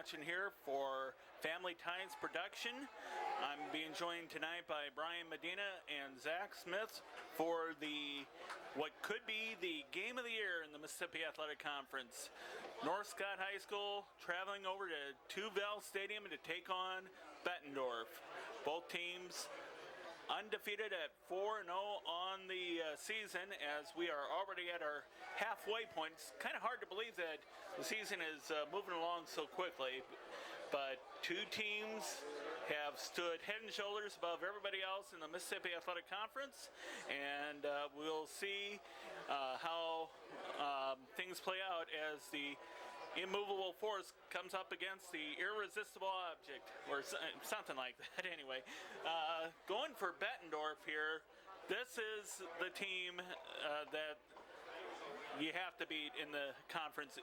Watching here for Family Ties Production. I'm being joined tonight by Brian Medina and Zach Smith for what could be the game of the year in the Mississippi Athletic Conference. North Scott High School traveling over to Tuval Stadium to take on Bettendorf. Both teams undefeated at 4-0 on the season, as we are already at our halfway point. It's kind of hard to believe that the season is moving along so quickly, but two teams have stood head and shoulders above everybody else in the Mississippi Athletic Conference, and we'll see how things play out as the immovable force comes up against the irresistible object, or something like that. Anyway, going for Bettendorf here, this is the team that you have to beat in the conference.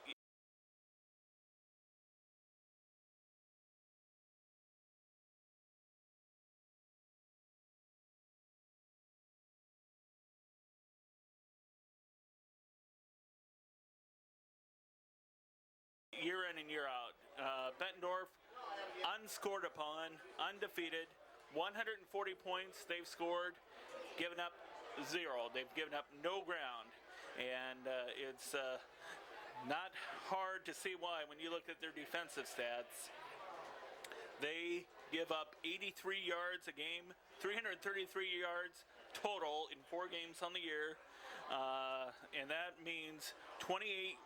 Year in and year out. Bettendorf, unscored upon, undefeated, 140 points they've scored, given up 0. They've given up no ground. And it's not hard to see why when you look at their defensive stats. They give up 83 yards a game, 333 yards total in 4 games on the year. And that means 28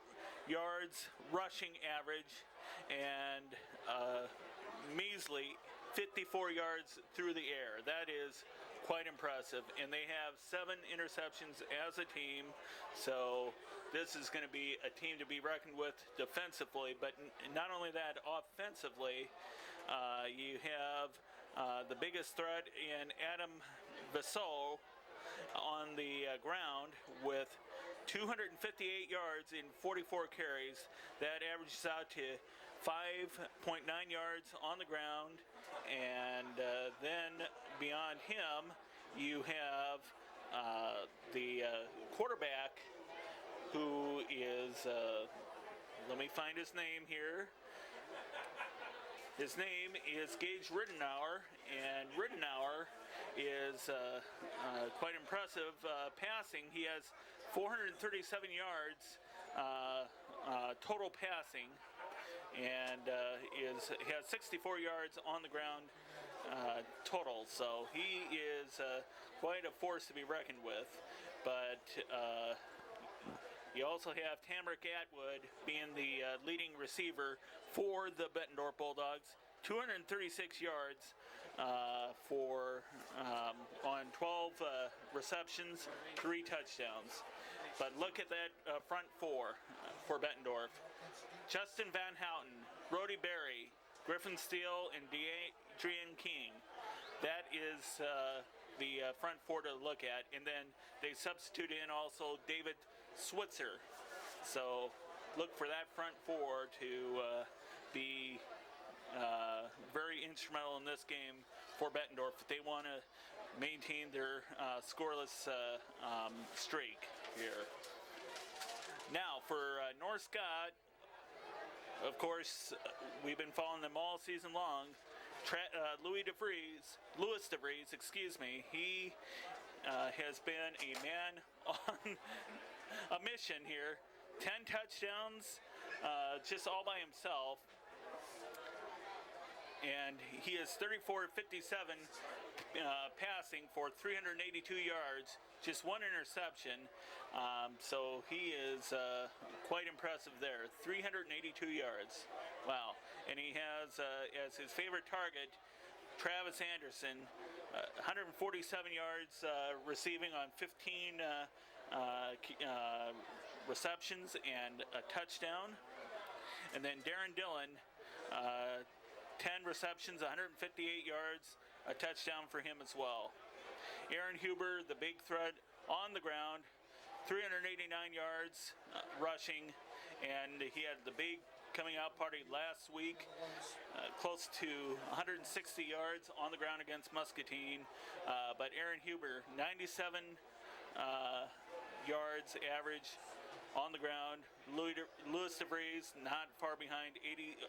yards rushing average and measly 54 yards through the air. That is quite impressive, and they have 7 interceptions as a team, so this is going to be a team to be reckoned with defensively. But not only that, offensively, you have the biggest threat in Adam Vassell on the ground with 258 yards in 44 carries. That averages out to 5.9 yards on the ground. And then beyond him, you have the quarterback, who is, let me find his name here. His name is Gage Riddenauer, and Riddenauer is quite impressive passing. He has 437 yards total passing, and has 64 yards on the ground total. So he is quite a force to be reckoned with. But you also have Tamrick Atwood being the leading receiver for the Bettendorf Bulldogs. 236 yards on 12 receptions, 3 touchdowns. But look at that front four for Bettendorf. Justin Van Houten, Brody Berry, Griffin Steele, and Adrian King. That is the front four to look at. And then they substitute in also David Switzer. So look for that front four to be very instrumental in this game for Bettendorf if they want to maintain their scoreless streak here. Now for North Scott, of course, we've been following them all season long. Louis DeVries, excuse me, he has been a man on a mission here. 10 touchdowns, just all by himself. And he is 34-57 passing for 382 yards, just 1 interception. So he is quite impressive there. 382 yards. Wow. And he has as his favorite target Travis Anderson, 147 yards receiving on 15 receptions and a touchdown. And then Darren Dillon, 10 receptions, 158 yards, a touchdown for him as well. Aaron Huber, the big threat on the ground, 389 yards rushing, and he had the big coming out party last week, close to 160 yards on the ground against Muscatine. But Aaron Huber, 97 yards average on the ground. Louis DeVries not far behind,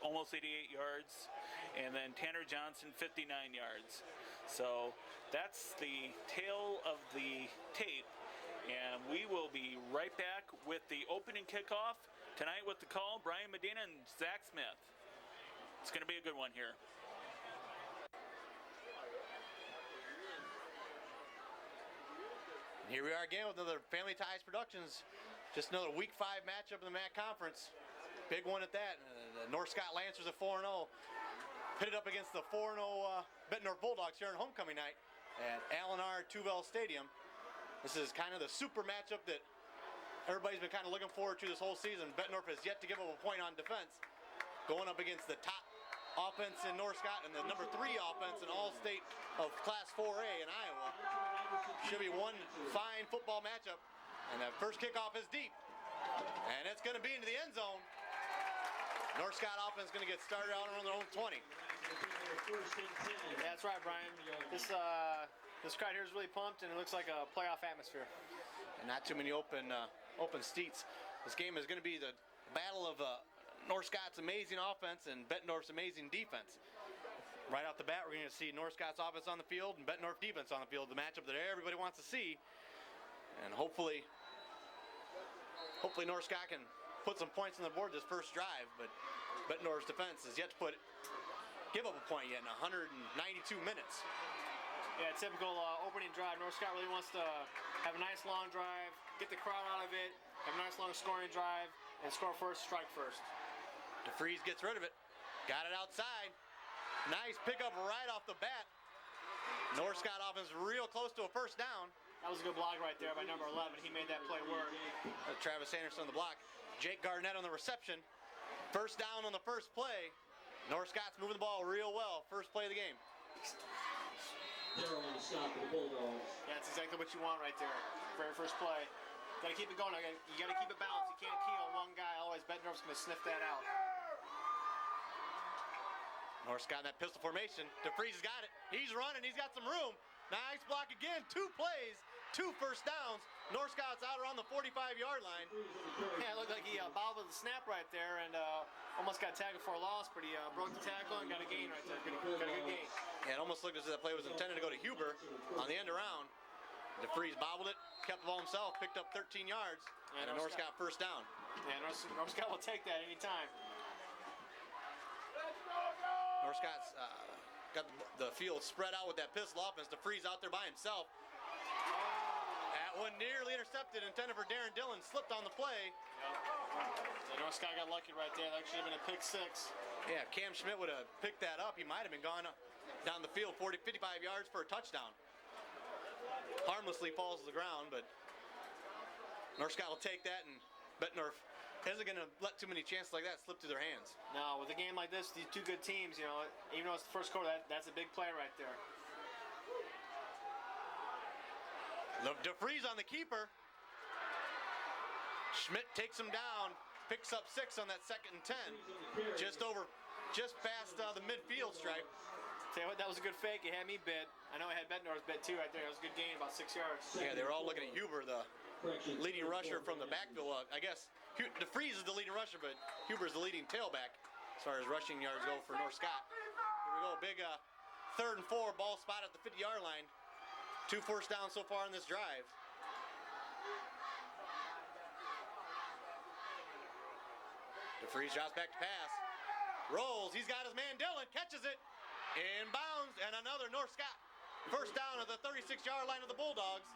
almost 88 yards, and then Tanner Johnson 59 yards. So that's the tail of the tape, and we will be right back with the opening kickoff tonight with the call, Brian Medina and Zach Smith. It's going to be a good one here. Here we are again with another Family Ties Productions. Just another Week 5 matchup in the MAC Conference. Big one at that. The North Scott Lancers at 4-0. Pitted up against the 4-0 Bettendorf Bulldogs here on homecoming night at Allen R. Tuvell Stadium. This is kind of the super matchup that everybody's been kind of looking forward to this whole season. Bettendorf has yet to give up a point on defense. Going up against the top offense in North Scott and the number 3 offense in all state of Class 4A in Iowa. Should be one fine football matchup. And that first kickoff is deep. And it's going to be into the end zone. North Scott offense is going to get started out around their own 20. Yeah, that's right, Brian. This crowd here is really pumped, and it looks like a playoff atmosphere. And not too many open seats. This game is going to be the battle of North Scott's amazing offense and Bettendorf's amazing defense. Right off the bat, we're going to see North Scott's offense on the field and Bettendorf defense on the field, the matchup that everybody wants to see. And hopefully North Scott can put some points on the board this first drive, but Bettendorf's defense is yet to give up a point yet in 192 minutes. Yeah, typical opening drive. North Scott really wants to have a nice long drive, get the crowd out of it, have a nice long scoring drive, and score first, strike first. DeFries gets rid of it. Got it outside. Nice pickup right off the bat. North Scott offense real close to a first down. That was a good block right there by number 11. He made that play work. Travis Anderson on the block. Jake Garnett on the reception. First down on the first play. North Scott's moving the ball real well. First play of the game. Yeah, that's exactly what you want right there. Very first play. Got to keep it going. You got to keep it balanced. You can't key on one guy. Always Bettendorf's going to sniff that out. North Scott in that pistol formation. DeFries has got it. He's running. He's got some room. Nice block again. 2 plays, 2 first downs. North Scott's out around the 45-yard line. Yeah, it looked like he bobbled the snap right there and almost got tackled for a loss, but he broke the tackle and got a gain right there. Got a good gain. Yeah, it almost looked as if that play was intended to go to Huber on the end around. DeFries bobbled it, kept the ball himself, picked up 13 yards, and a North Scott first down. Yeah, North Scott will take that anytime. North Scott's got the field spread out with that pistol offense. DeFries out there by himself. That one nearly intercepted, intended for Darren Dillon, slipped on the play. Yep. So North Scott got lucky right there. That should have been a pick 6. Yeah, if Cam Schmidt would have picked that up, he might have been gone down the field 55 yards for a touchdown. Harmlessly falls to the ground, but North Scott will take that, and Bettendorf isn't going to let too many chances like that slip through their hands. No, with a game like this, these two good teams, you know, even though it's the first quarter, that's a big play right there. DeFries on the keeper. Schmidt takes him down, picks up 6 on that 2nd and 10. Just past the midfield stripe. Tell you what, that was a good fake. It had me bit. I know I had Bettendorf's bit too right there. It was a good gain, about 6 yards. Yeah, they were all looking at Huber, the leading rusher from the backfield. I guess DeFries is the leading rusher, but Huber's the leading tailback as far as rushing yards go for North Scott. Here we go, big 3rd and 4, ball spot at the 50-yard line. 2 first downs so far in this drive. DeFries drops back to pass. Rolls, he's got his man Dillon, catches it. Inbounds, and another North Scott first down at the 36-yard line of the Bulldogs.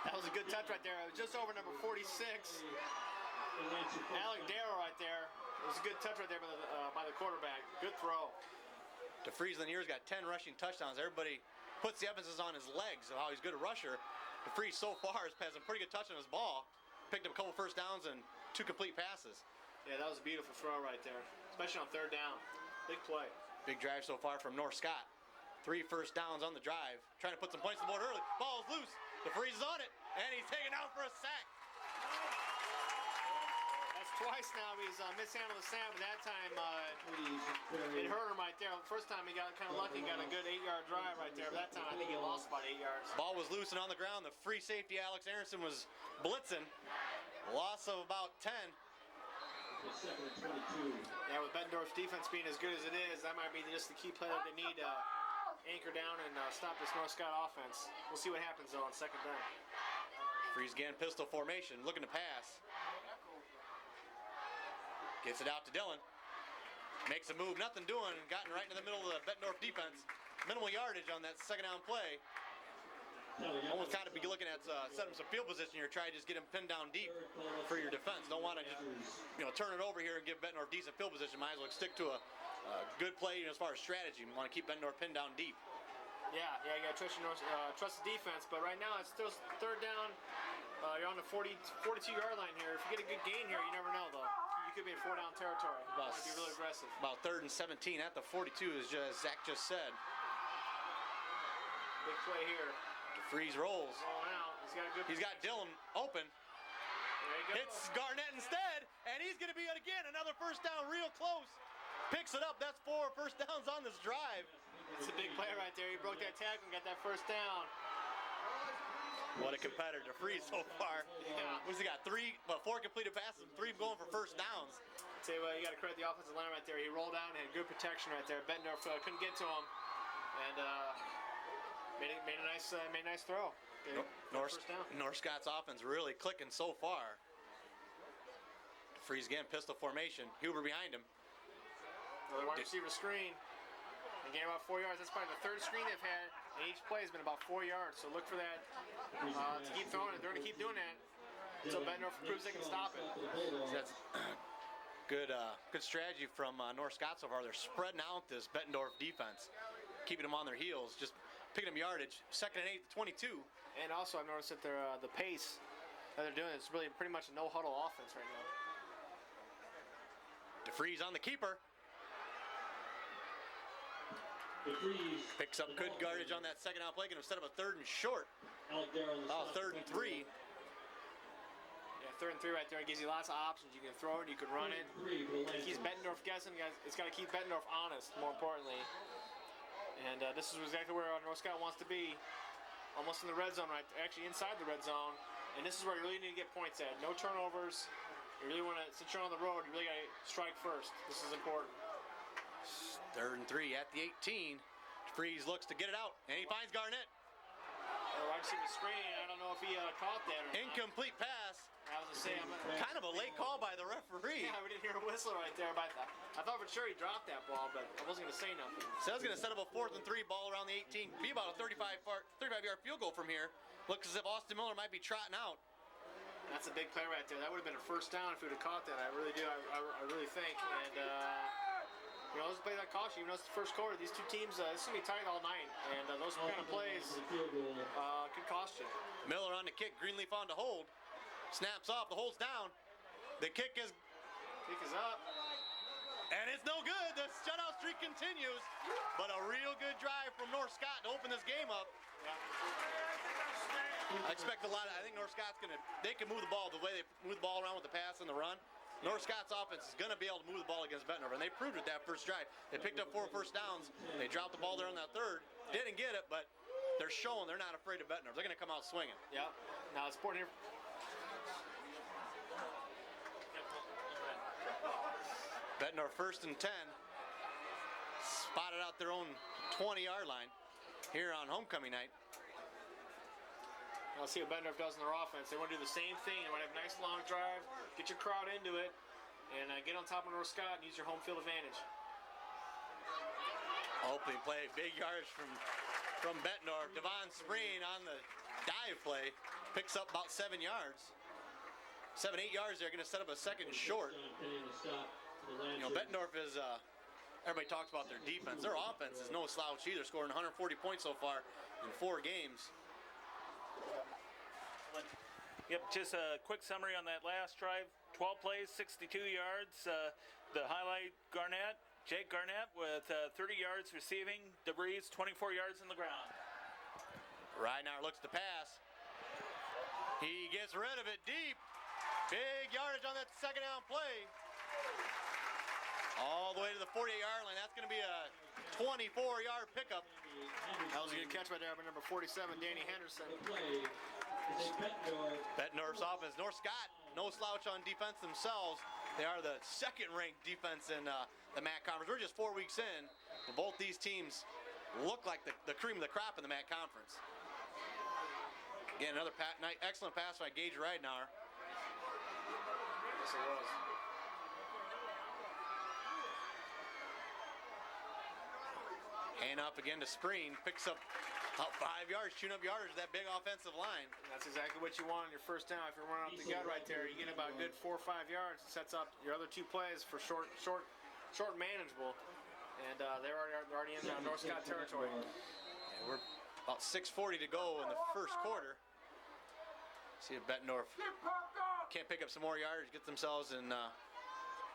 That was a good touch right there. It was just over number 46. Alec Darrow right there. It was a good touch right there by the quarterback. Good throw. DeFries Lanier's got 10 rushing touchdowns. Everybody puts the emphasis on his legs of how he's good a rusher. DeFries so far has had some pretty good touch on his ball. Picked up a couple first downs and 2 complete passes. Yeah, that was a beautiful throw right there, especially on 3rd down. Big play. Big drive so far from North Scott. 3 first downs on the drive. Trying to put some points on the board early. Ball's loose. DeFries is on it, and he's taken out for a sack. That's twice now he's mishandled the snap, but that time it hurt him right there. First time he got kind of lucky, got a good 8-yard drive right there. But that time I think he lost about 8 yards. Ball was loose and on the ground. The free safety Alex Aronson was blitzing. Loss of about 10. Yeah, with Bettendorf's defense being as good as it is, that might be just the key play that they need to anchor down and stop this North Scott offense. We'll see what happens, though, on second down. Freeze again, pistol formation, looking to pass. Gets it out to Dillon. Makes a move, nothing doing, gotten right into the middle of the Bettendorf defense. Minimal yardage on that second down play. Almost kind of be looking at setting some field position here. Try to just get him pinned down deep for your defense. Don't want to just turn it over here and give Bettendorf decent field position. Might as well stick to a good play as far as strategy. You want to keep Bettendorf pinned down deep. Yeah, you got to trust the defense. But right now it's still third down. You're on the 42-yard line here. If you get a good gain here, you never know though. You could be in 4-down territory. You want to be really aggressive. About 3rd and 17 at the 42, as Zach just said. Big play here. Freeze rolls. Rolling out. He's got Dillon open. There you go. Hits Garnett instead, and he's going to be again another first down, real close. Picks it up. That's 4 first downs on this drive. It's a big play right there. He broke that tackle and got that first down. What a competitor, Freeze so far. Yeah. What's he got? 4 completed passes, 3 going for first downs. Tell you what, you got to credit the offensive line right there. He rolled out and had good protection right there. Bettendorf couldn't get to him, and made a nice throw. North Scott's offense really clicking so far. Freeze again, pistol formation. Huber behind him. Another wide receiver screen. They gained about 4 yards. That's probably the 3rd screen they've had, and each play has been about 4 yards. So look for that to keep throwing it. They're going to keep doing that until Bettendorf proves they can stop it. So that's good strategy from North Scott so far. They're spreading out this Bettendorf defense, keeping them on their heels, just picking up yardage. 2nd and 8, 22. And also, I've noticed that the pace that they're doing is really pretty much a no-huddle offense right now. DeFreeze on the keeper. Picks up good yardage on that second down play. Going to set up a 3rd and short. 3rd and 3. Yeah, 3rd and 3 right there. It gives you lots of options. You can throw it, you can run it. It keeps Bettendorf guessing. It's got to keep Bettendorf honest, more importantly. And this is exactly where North Scott wants to be. Almost in the red zone, right? Actually inside the red zone. And this is where you really need to get points at. No turnovers. You really want to, since you're on the road, you really got to strike first. This is important. 3rd and 3 at the 18. Freeze looks to get it out, and he finds Garnett. Wide receiver screen. I don't know if he caught that or not. Incomplete pass. I was going to say, kind of a late call by the referee. Yeah, we didn't hear a whistle right there. But I thought for sure he dropped that ball, but I wasn't going to say nothing. So that's going to set up a 4th and 3 ball around the 18. Be about a 35-yard field goal from here. Looks as if Austin Miller might be trotting out. That's a big play right there. That would have been a first down if he would have caught that. I really do. I really think. And those plays that cost you. Even though it's the first quarter, these two teams, it's going to be tight all night. And those kind of plays could cost you. Miller on the kick. Greenleaf on to hold. Snaps off. The hold's down. The kick is up. And it's no good. The shutout streak continues. But a real good drive from North Scott to open this game up. Yeah. I expect a lot. I think North Scott's they can move the ball the way they move the ball around with the pass and the run. North Scott's offense is going to be able to move the ball against Bettendorf, and they proved it that first drive. They picked up 4 first downs. They dropped the ball there on that 3rd. Didn't get it, but they're showing they're not afraid of Bettendorf. They're going to come out swinging. Yeah. Now it's important here. Bettendorf 1st and 10. Spotted out their own 20-yard line here on homecoming night. Let's see what Bettendorf does in their offense. They want to do the same thing. They want to have a nice long drive, get your crowd into it, and get on top of North Scott and use your home field advantage. Opening play, big yards from Bettendorf. Devon Spreen on the dive play, picks up about 7 yards. 7-8 yards there, going to set up a 2nd short. Bettendorf is, everybody talks about their defense. Their offense is no slouch either, scoring 140 points so far in 4 games. Yep, just a quick summary on that last drive. 12 plays, 62 yards. The highlight, Jake Garnett with 30 yards receiving. DeVries, 24 yards on the ground. Reinhardt looks to pass. He gets rid of it deep. Big yardage on that second down play. All the way to the 48-yard line. That's going to be a 24-yard pickup. That was a good catch right there by number 47, Danny Henderson. Bettendorf's offense. North Scott no slouch on defense themselves. They are the second-ranked defense in the MAC Conference. We're just 4 weeks in, but both these teams look like the cream of the crop in the MAC Conference. Again, another excellent pass by Gage Ridenauer. Yes, it was. Hand up again to Spreen, picks up about 5 yards, chewing up yardage, that big offensive line. And that's exactly what you want on your first down. If you're running up the gut right there, you get about a good 4 or 5 yards. It sets up your other 2 plays for short and manageable. And they're already in North Scott territory. And we're about 6:40 to go in the first quarter. See if Bettendorf can't pick up some more yardage, get themselves in.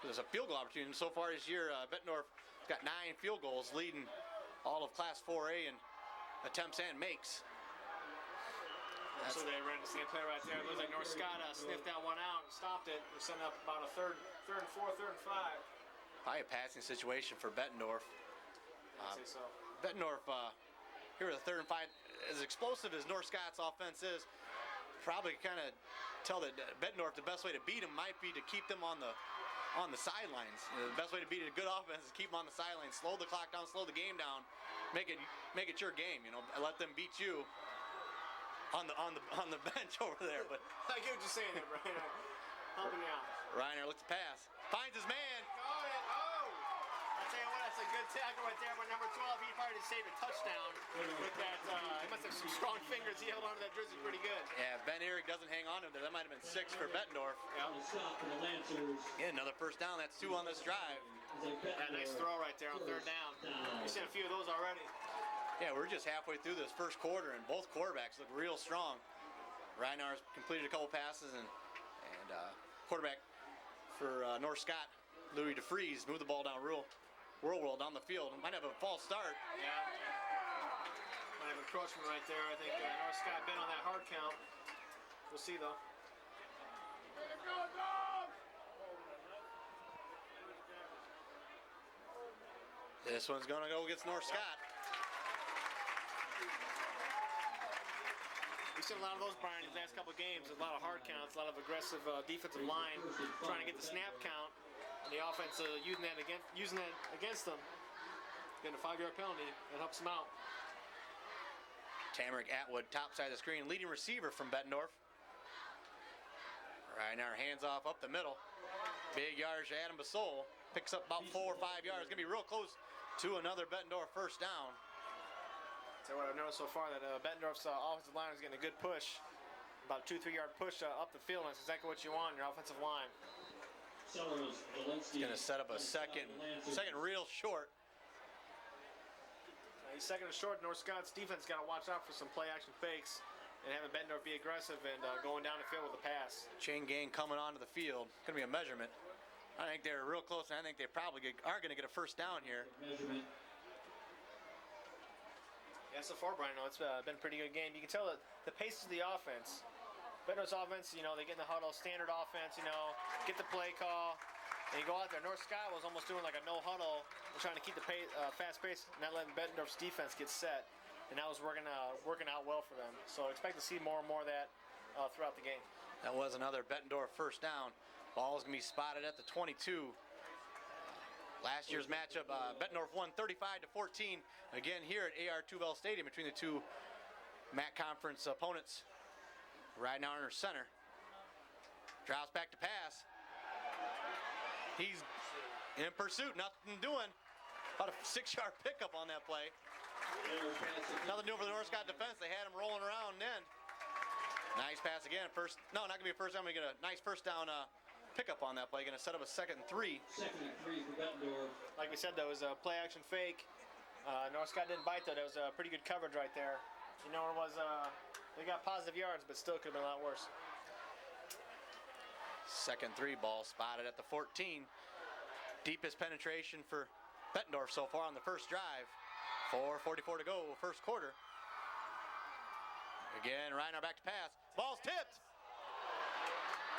There's a field goal opportunity. And so far this year, Bettendorf has got 9 field goals, leading all of Class 4A in attempts and makes. So they ran the same play right there. It looks like North Scott sniffed that one out and stopped it. They're setting up about a third and 4, third and 5. Probably a passing situation for Bettendorf. I'd say so. Bettendorf, here with a 3rd and 5, as explosive as North Scott's offense is, probably kind of tell that Bettendorf the best way to beat them might be to keep them on the sidelines. The best way to beat a good offense is keep them on the sidelines, slow the clock down, slow the game down, make it your game. Let them beat you on the bench over there. But I get what you're saying there, Brian. Helping you out. Reiner looks to pass, finds his man. Got it. Oh! I tell you what, that's a good tackle right there by number 12. He probably saved a touchdown with that. He must have some strong fingers. He held onto that jersey pretty good. Yeah, Ben Eric doesn't hang on to him there. That might have been 6 for Bettendorf. Yeah. Yeah, another first down. That's 2 on this drive. Yeah, nice throw right there on 3rd down. We've seen a few of those already. Yeah, we're just halfway through this first quarter, and both quarterbacks look real strong. Reinar's completed a couple passes, and quarterback for North Scott, Louis DeFries, moved the ball down real well down the field. Might have a false start. Yeah. Might have encroachment right there. I think North Scott been on that hard count. We'll see though. This one's gonna go against North Scott. We've seen a lot of those, Brian, in the last couple of games. A lot of hard counts, a lot of aggressive defensive line trying to get the snap count, and the offense using that against them. Getting a 5-yard penalty that helps them out. Tamarick Atwood, top side of the screen, leading receiver from Bettendorf. Right now, hands off up the middle. Big yardage to Adam Basol. Picks up about 4 or 5 yards. Gonna be real close to another Bettendorf first down. So what I've noticed so far that Bettendorf's offensive line is getting a good push, about a 2-3 yard push up the field. And that's exactly what you want in your offensive line. He's gonna set up a second real short. He's second and short. North Scott's defense got to watch out for some play action fakes and having Bettendorf be aggressive and going down the field with a pass. Chain gang coming onto the field. Gonna be a measurement. I think they're real close, and I think they probably are gonna get a first down here. Yeah, so far, Brian, it's been a pretty good game. You can tell that the pace of the offense. Bettendorf's offense, they get in the huddle, standard offense, get the play call, and you go out there. North Scott was almost doing like a no huddle, trying to keep the fast pace, not letting Bettendorf's defense get set, and that was working out well for them. So expect to see more and more of that throughout the game. That was another Bettendorf first down. Ball is gonna be spotted at the 22. Last year's matchup, Bettendorf won 35-14. Again here at AR2 Bell Stadium between the two MAC Conference opponents. Right now in her center. Drops back to pass. He's in pursuit, nothing doing. About a 6-yard pickup on that play. Nothing doing for the North Scott defense. They had him rolling around and then. Nice pass again. Not gonna be a first down. We get a nice first down pickup on that play. Gonna set up a 2nd and 3. 2nd and 3 for Bettendorf. Like we said, that was a play action fake. North Scott didn't bite though. That was a pretty good coverage right there. It was they got positive yards, but still could have been a lot worse. 2nd and 3 ball spotted at the 14. Deepest penetration for Bettendorf so far on the first drive. 4:44 to go, first quarter. Again, Reiner back to pass. Ball's tipped.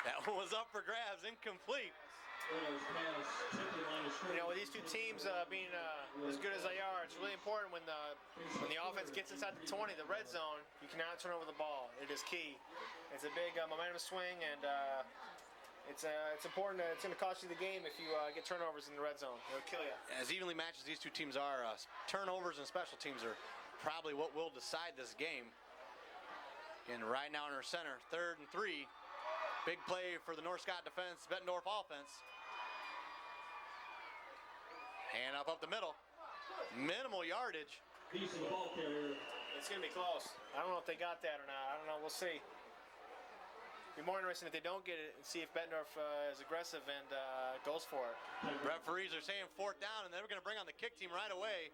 That one was up for grabs, incomplete. With these two teams being as good as they are, it's really important when the offense gets inside the 20, the red zone, you cannot turn over the ball. It is key. It's a big momentum swing, and It's important. It's going to cost you the game if you get turnovers in the red zone. It'll kill you. As evenly matched as these two teams are, turnovers and special teams are probably what will decide this game. And right now in our center, 3rd and 3. Big play for the North Scott defense, Bettendorf offense. Hand up the middle. Minimal yardage. Piece of the ball carrier. It's going to be close. I don't know if they got that or not. I don't know. We'll see. Be more interesting if they don't get it and see if Bettendorf is aggressive and goes for it. Referees are saying 4th down, and they're going to bring on the kick team right away.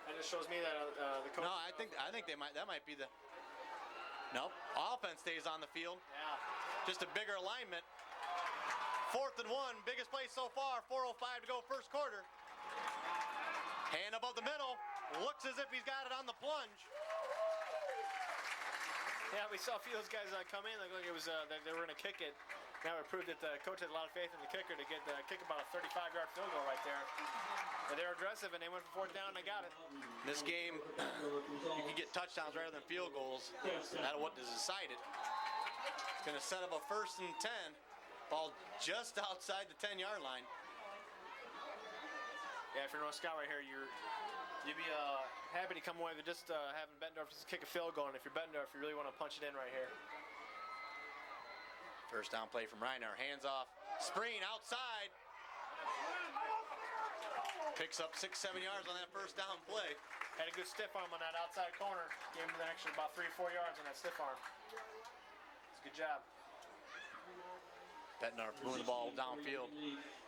That just shows me that the coach. No, I think that might be the. Nope. Offense stays on the field. Yeah. Just a bigger alignment. 4th and 1, biggest play so far. 4:05 to go, first quarter. Hand above the middle. Looks as if he's got it on the plunge. Yeah, we saw a few of those guys come in. Looked like it was they were going to kick it. Now it proved that the coach had a lot of faith in the kicker to kick about a 35-yard field goal right there. But they were aggressive and they went for 4th down and they got it. This game, you can get touchdowns rather than field goals. That's what is decided. It's going to set up a 1st and 10. Ball just outside the 10-yard line. Yeah, if you're North Scott right here, you'd be happy to come away with just having Bettendorf just kick a field goal. And if you're Bettendorf, you really want to punch it in right here. First down play from Reiner. Hands off. Spreen outside. Picks up 6-7 yards on that first down play. Had a good stiff arm on that outside corner. Gave him an extra about 3 or 4 yards on that stiff arm. It's a good job. Bettendorf moving the ball downfield.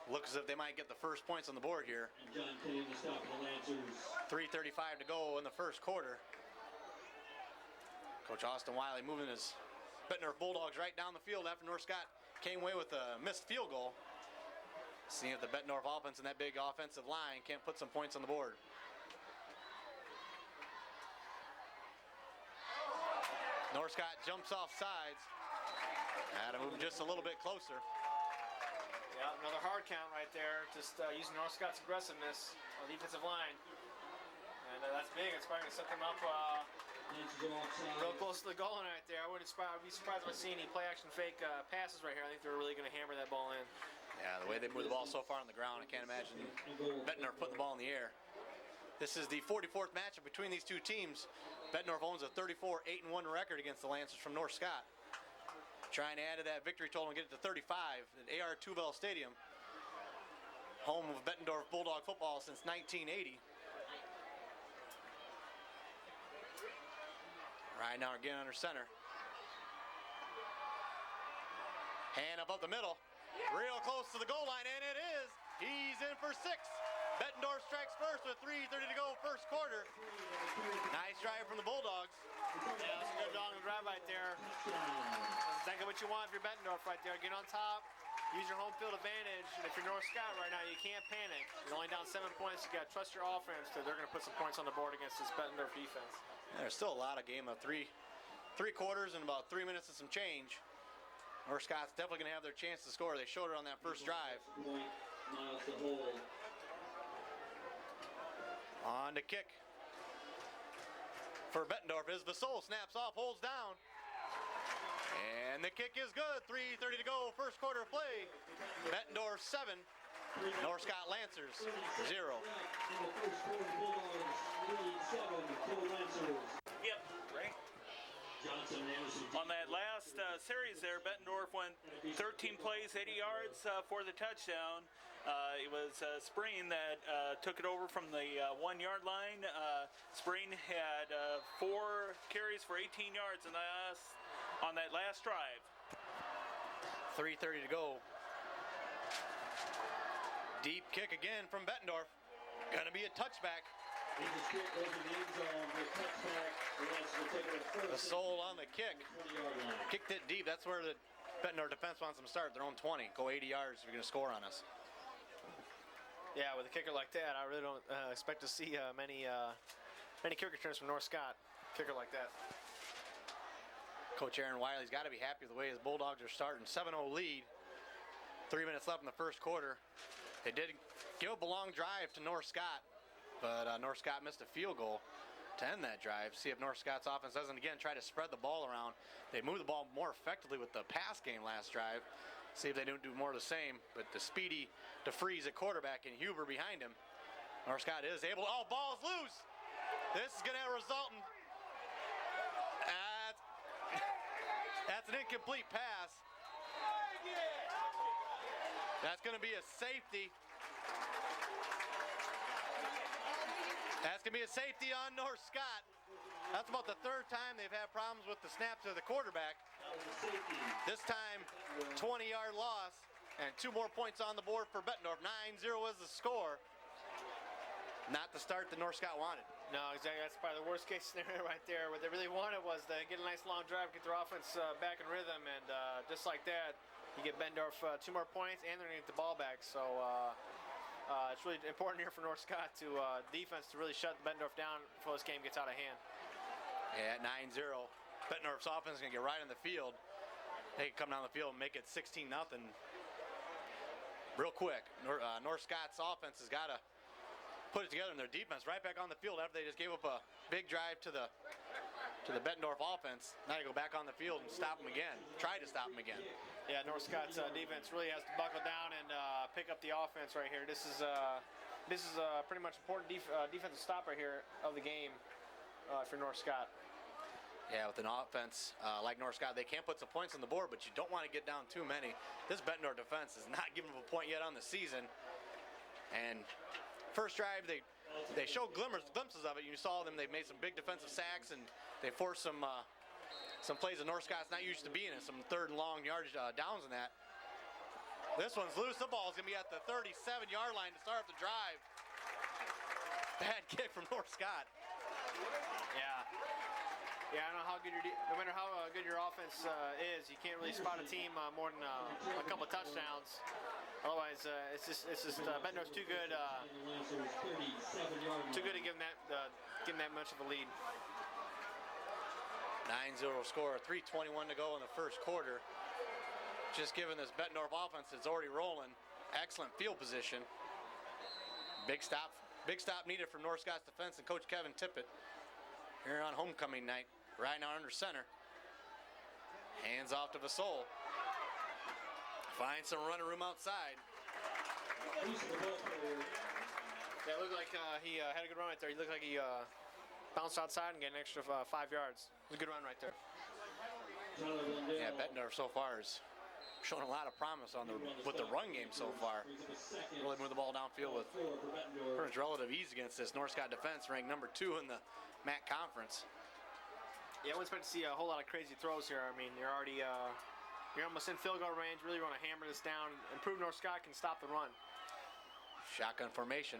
Looks as if they might get the first points on the board here. And John Kane to stop the Lancers. 3:35 to go in the first quarter. Coach Austin Wiley moving his Bettendorf Bulldogs right down the field after North Scott came away with a missed field goal. Seeing if the Bettendorf offense and that big offensive line can't put some points on the board. North Scott jumps off sides. Had to move just a little bit closer. Yeah, another hard count right there. Just using North Scott's aggressiveness on the defensive line. And that's big. It's probably going to set them up real close to the goal line right there. I'd be surprised if I see any play action fake passes right here. I think they're really going to hammer that ball in. Yeah, the way they move the ball so far on the ground, I can't imagine Bettendorf putting the ball in the air. This is the 44th matchup between these two teams. Bettendorf owns a 34-8-1 record against the Lancers from North Scott. Trying to add to that victory total and get it to 35 at AR Tubel Stadium. Home of Bettendorf Bulldog football since 1980. Right now again under center. Hand up the middle. Real close to the goal line, and it is. He's in for 6. Bettendorf strikes first with 3:30 to go, first quarter. Nice drive from the Bulldogs. Yeah, that's a good long drive right there. That's exactly what you want if you're Bettendorf right there. Get on top, use your home field advantage, and if you're North Scott right now, you can't panic. You're only down 7 points. You got to trust your offense because they're going to put some points on the board against this Bettendorf defense. There's still a lot of game of three quarters and about 3 minutes and some change. North Scott's definitely going to have their chance to score. They showed it on that first drive. Miles to hold. On to kick for Bettendorf is Vasol. Snaps off, holds down. And the kick is good. 3:30 to go, first quarter play. Bettendorf 7, North Scott Lancers 0. In the first quarter, Bulldogs lead 7 to the Lancers. Yep, right. Johnson and Anderson. On that last series there, Bettendorf went 13 plays, 80 yards for the touchdown. It was Spreen that took it over from the 1 yard line. Spreen had 4 carries for 18 yards on that last drive. 3:30 to go. Deep kick again from Bettendorf. Gonna be a touchback. He just kicked over the end zone for a touchback. The Lancers will take it at first. Vasol on the kick. 20-yard line. Kicked it deep. That's where the Bettendorf defense wants them to start. Their own 20. Go 80 yards if you're gonna score on us. Yeah, with a kicker like that, I really don't expect to see many kick returns from North Scott. Kicker like that. Coach Aaron Wiley's got to be happy with the way his Bulldogs are starting. 7-0 lead. 3 minutes left in the first quarter. They did give up a long drive to North Scott, but North Scott missed a field goal to end that drive. See if North Scott's offense doesn't again try to spread the ball around. They moved the ball more effectively with the pass game last drive. See if they don't do more of the same. But the speedy DeFreeze at quarterback and Huber behind him. North Scott is able. Oh, ball's loose. This is going to result in. That's an incomplete pass. That's going to be a safety. That's going to be a safety on North Scott. That's about the third time they've had problems with the snap to the quarterback. This time, 20-yard loss, and 2 more points on the board for Bettendorf. 9-0 is the score. Not the start that North Scott wanted. No, exactly. That's probably the worst case scenario right there. What they really wanted was to get a nice long drive, get their offense back in rhythm, and just like that, you get Bettendorf 2 more points, and they're going to get the ball back. So it's really important here for North Scott to defense to really shut Bettendorf down before this game gets out of hand. Yeah, at 9-0, Bettendorf's offense is going to get right on the field. They can come down the field and make it 16-0 real quick. North Scott's offense has got to put it together in their defense right back on the field after they just gave up a big drive to the Bettendorf offense. Now you go back on the field and stop them again. Try to stop them again. Yeah, North Scott's defense really has to buckle down and pick up the offense right here. This is pretty much important defensive stop right here of the game for North Scott. Yeah, with an offense like North Scott, they can't put some points on the board, but you don't want to get down too many. This Bettendorf defense is not giving them a point yet on the season. And first drive, they showed glimpses of it. You saw them. They've made some big defensive sacks, and they forced some plays that North Scott's not used to being in, some third and long yardage downs in that. This one's loose. The ball's going to be at the 37-yard line to start the drive. Bad kick from North Scott. Yeah. Yeah, I don't know how good no matter how good your offense is, you can't really spot a team more than a couple of touchdowns. Otherwise, it's just Bettendorf's too good to give them that much of a lead. 9-0 score, 3:21 to go in the first quarter. Just given this Bettendorf offense that's already rolling, excellent field position. Big stop needed from North Scott's defense and Coach Kevin Tippett here on homecoming night. Right now under center. Hands off to Vasol. Finds some running room outside. Yeah, it looked like he had a good run right there. He looked like he bounced outside and got an extra 5 yards. It was a good run right there. Yeah, Bettendorf so far is showing a lot of promise with the run game so far. Really moved the ball downfield with pretty much relative ease against this North Scott defense, ranked number 2 in the MAC conference. Yeah, I wouldn't expect to see a whole lot of crazy throws here. I mean, you're already you're almost in field goal range. Really want to hammer this down and prove North Scott can stop the run. Shotgun formation.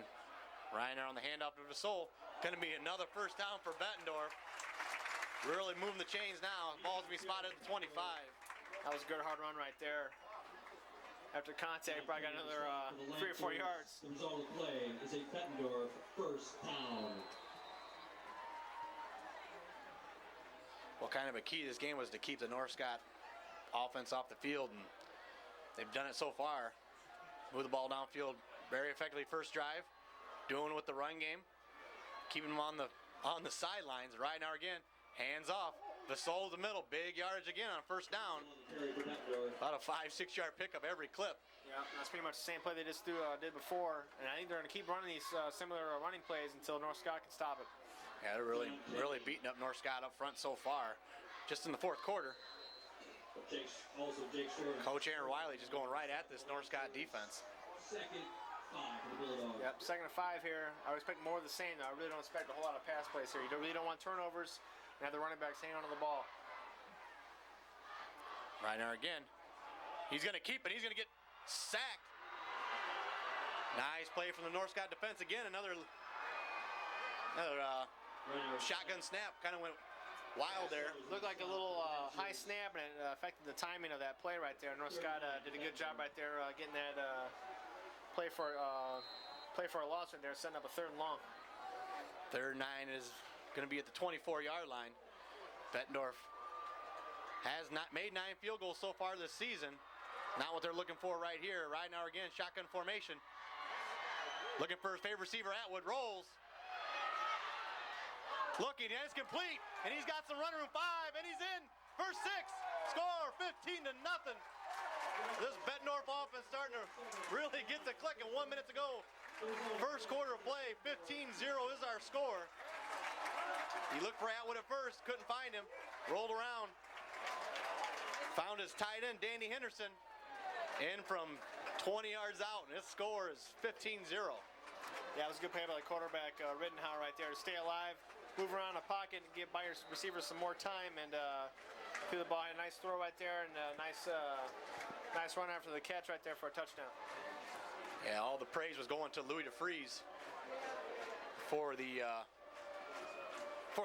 Reiner on the handoff to Vasol. Going to be another first down for Bettendorf. Really moving the chains now. Ball's going to be spotted at the 25. That was a good hard run right there. After contact, probably got another 3 or 4 yards. The result of the play is a Bettendorf first down. Well, kind of a key to this game was to keep the North Scott offense off the field, and they've done it so far. Move the ball downfield very effectively first drive, doing it with the run game, keeping them on the sidelines. Right now again, hands off. Vasol to the middle, big yardage again on first down. About a 5-6 yard pickup every clip. Yeah, that's pretty much the same play they just did before, and I think they're going to keep running these similar running plays until North Scott can stop it. Yeah, they're really beating up North Scott up front so far. Just in the fourth quarter. Coach Aaron Wiley just going right at this North Scott defense. Second 5 for the Bulldogs. Yep, second and 5 here. I would expect more of the same, though. I really don't expect a whole lot of pass plays here. You really don't want turnovers and have the running backs hang on to the ball. Reiner again. He's going to keep it. He's going to get sacked. Nice play from the North Scott defense again. Another shotgun snap. Kind of went wild there. Looked like a little high snap, and it affected the timing of that play right there. North Scott did a good job right there getting that play for a loss right there, setting up a 3rd and long. 3rd and 9 is going to be at the 24-yard line. Bettendorf has not made 9 field goals so far this season. Not what they're looking for right here. Right now again, shotgun formation. Looking for his favorite receiver. Atwood rolls. Looking, and it's complete, and he's got some running room. 5, and he's in for 6. Score 15-0. This Bettendorf offense starting to really get the click, and 1 minute to go. First quarter of play, 15-0 is our score. He looked for Atwood at first, couldn't find him. Rolled around, found his tight end, Danny Henderson, in from 20 yards out, and his score is 15-0. Yeah, it was a good play by the quarterback, Rittenhauer right there to stay alive, move around the pocket, and give by your receivers some more time, and threw the ball. A nice throw right there, and a nice run after the catch right there for a touchdown. Yeah, all the praise was going to Louis DeFries for the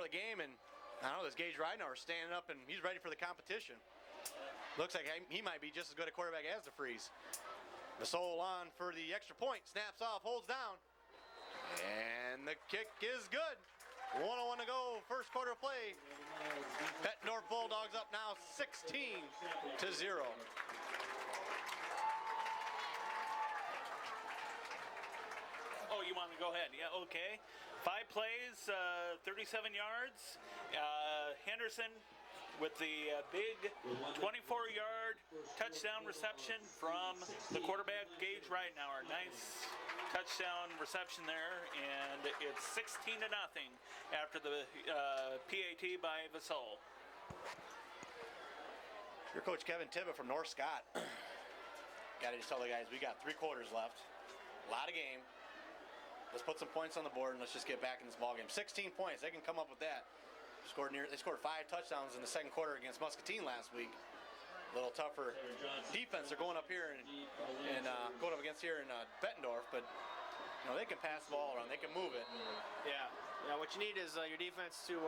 game, and I don't know, this Gage Ridenour is standing up, and he's ready for the competition. Looks like he might be just as good a quarterback as DeFries. Masol on for the extra point, snaps off, holds down, and the kick is good. 1:01 to go, first quarter of play. Bettendorf Bulldogs up now 16-0. Oh, you want to go ahead? Yeah, okay. 5 plays, 37 yards. Henderson with the big 24-yard touchdown reception from the quarterback, Gage Ridenour. Nice touchdown reception there, and it's 16-0 after the PAT by Vasol. Your coach Kevin Tibbett from North Scott. Got to just tell the guys we got 3 quarters left. A lot of game. Let's put some points on the board and let's just get back in this ballgame. 16 points, they can come up with that. They scored 5 touchdowns in the second quarter against Muscatine last week. A little tougher defense. They're going up here and going up against here in Bettendorf, but you know they can pass the ball around. They can move it. Yeah. What you need is your defense to